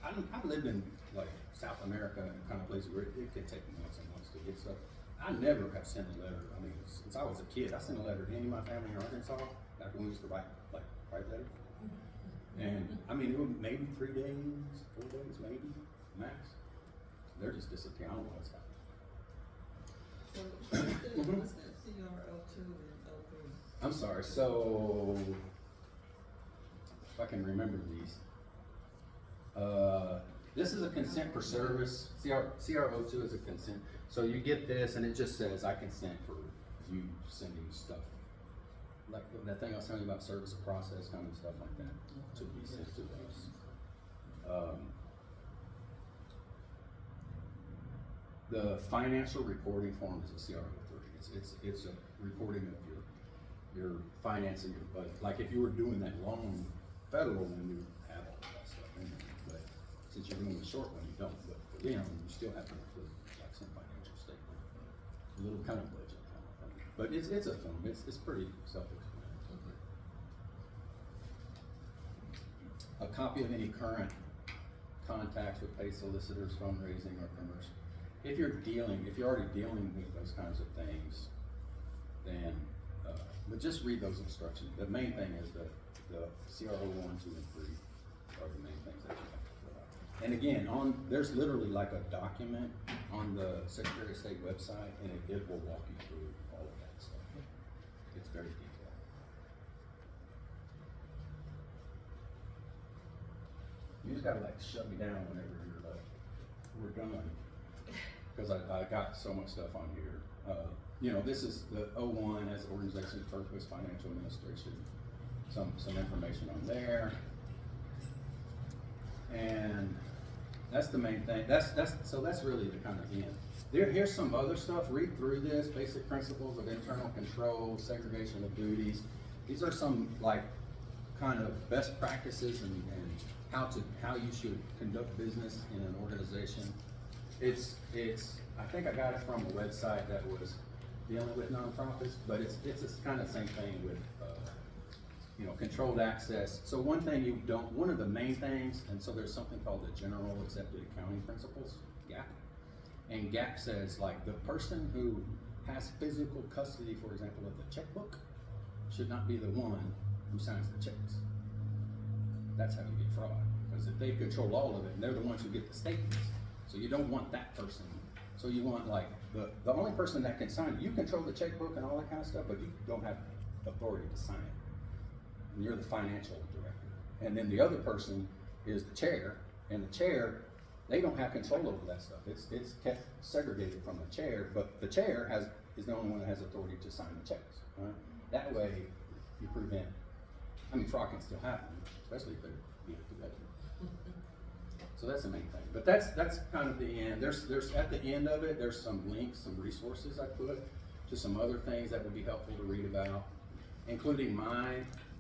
I've lived in, like, South America and kind of places where it can take months and months to get stuff. I never have sent a letter. I mean, since I was a kid, I sent a letter to any of my family in Arkansas, back when we used to write letters. And, I mean, it was maybe 3 days, 4 days, maybe, max. They're just disappearing. I don't know what's happening. So what's that CR02 and 03? I'm sorry, so, if I can remember these. This is a consent for service. CR02 is a consent. So you get this and it just says, I consent for you sending stuff. Like that thing I was telling you about service of process, kind of stuff like that, to be sent to us. The financial reporting form is a CR03. It's a reporting of your financing, your budget. Like if you were doing that long federal one, you have all that stuff in there. But since you're doing the short one, you don't. But for them, you still have to include like some financial statement, a little kind of budget kind of thing. But it's a form. It's pretty self-explanatory. A copy of any current contacts with paid solicitors, fundraising, or commercial. If you're already dealing with those kinds of things, then, but just read those instructions. The main thing is the CRO 1, 2, and 3 are the main things that you have to fill out. And again, there's literally like a document on the Secretary of State website, and it will walk you through all of that stuff. It's very detailed. You just gotta like shut me down whenever you're like, we're done. Because I got so much stuff on here. You know, this is the 01 as organization purpose, financial administration, some information on there. And that's the main thing. So that's really the kind of end. Here's some other stuff. Read through this, basic principles of internal control, segregation of duties. These are some like kind of best practices and how you should conduct business in an organization. I think I got it from a website that was dealing with nonprofits, but it's this kind of same thing with, you know, controlled access. So one of the main things, and so there's something called the General Accepted Accounting Principles, GAP. And GAP says like the person who has physical custody, for example, of the checkbook should not be the one who signs the checks. That's how you get fraud, because if they control all of it, they're the ones who get the statements. So you don't want that person. So you want like the only person that can sign it. You control the checkbook and all that kind of stuff, but you don't have authority to sign it. And you're the financial director. And then the other person is the chair, and the chair, they don't have control over that stuff. It's kept segregated from the chair, but the chair is the only one that has authority to sign the checks. Right? That way you prevent, I mean, fraud can still happen, especially if they're together. So that's the main thing. But that's kind of the end. There's at the end of it, there's some links, some resources I put to some other things that would be helpful to read about, including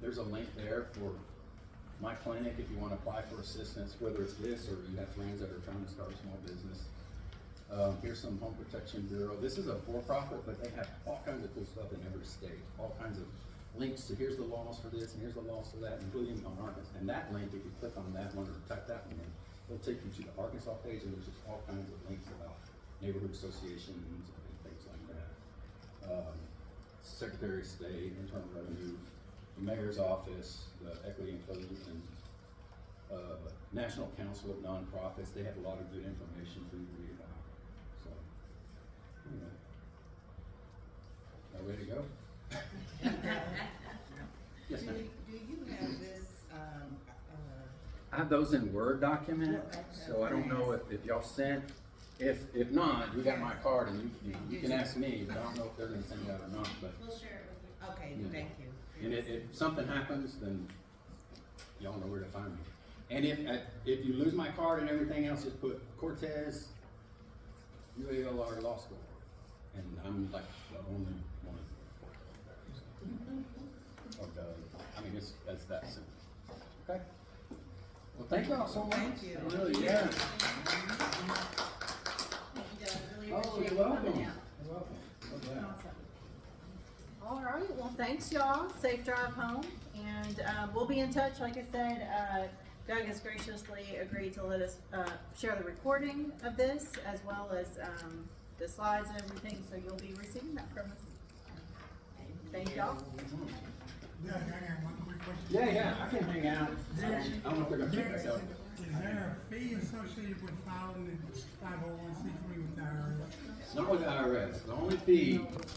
there's a link there for my clinic if you want to apply for assistance, whether it's this or you have friends that are trying to start a small business. Here's some Home Protection Bureau. This is a for-profit, but they have all kinds of cool stuff in every state, all kinds of links to here's the laws for this and here's the laws for that, including on Arkansas. And that link, if you click on that one or type that one in, it'll take you to the Arkansas page, and there's just all kinds of links about neighborhood associations and things like that. Secretary of State, Internal Revenue, the Mayor's Office, the Equity Inclusion, National Council of Nonprofits. They have a lot of good information for you to read about. So, anyway. Are we ready to go? Yes, ma'am. Do you have this, I have those in Word document, so I don't know if y'all sent. If not, you got my card and you can ask me, but I don't know if they're gonna send it out or not, but. We'll share it with you. okay, Yeah. thank you. And if something happens, then y'all know where to find me. And if you lose my card and everything else, just put Cortez, UALR Law School. And I'm like the only one. mean, it's that simple. Okay? Well, thank y'all so much. Thank you. Really, yeah. Really Oh, appreciate you're you welcome. coming You're out. welcome. No doubt. All right, well, thanks y'all, safe drive home, and, we'll be in touch, like I said, Doug has graciously agreed to let us, share the recording of this, as well as, the slides and everything, so you'll be receiving that from us. Thank y'all. Doug, I got one quick question. Yeah, I can hang out. I There- don't know if they're gonna check this out. Is there a fee associated with filing the 501c3 with the IRS? It's not with the IRS. The only fee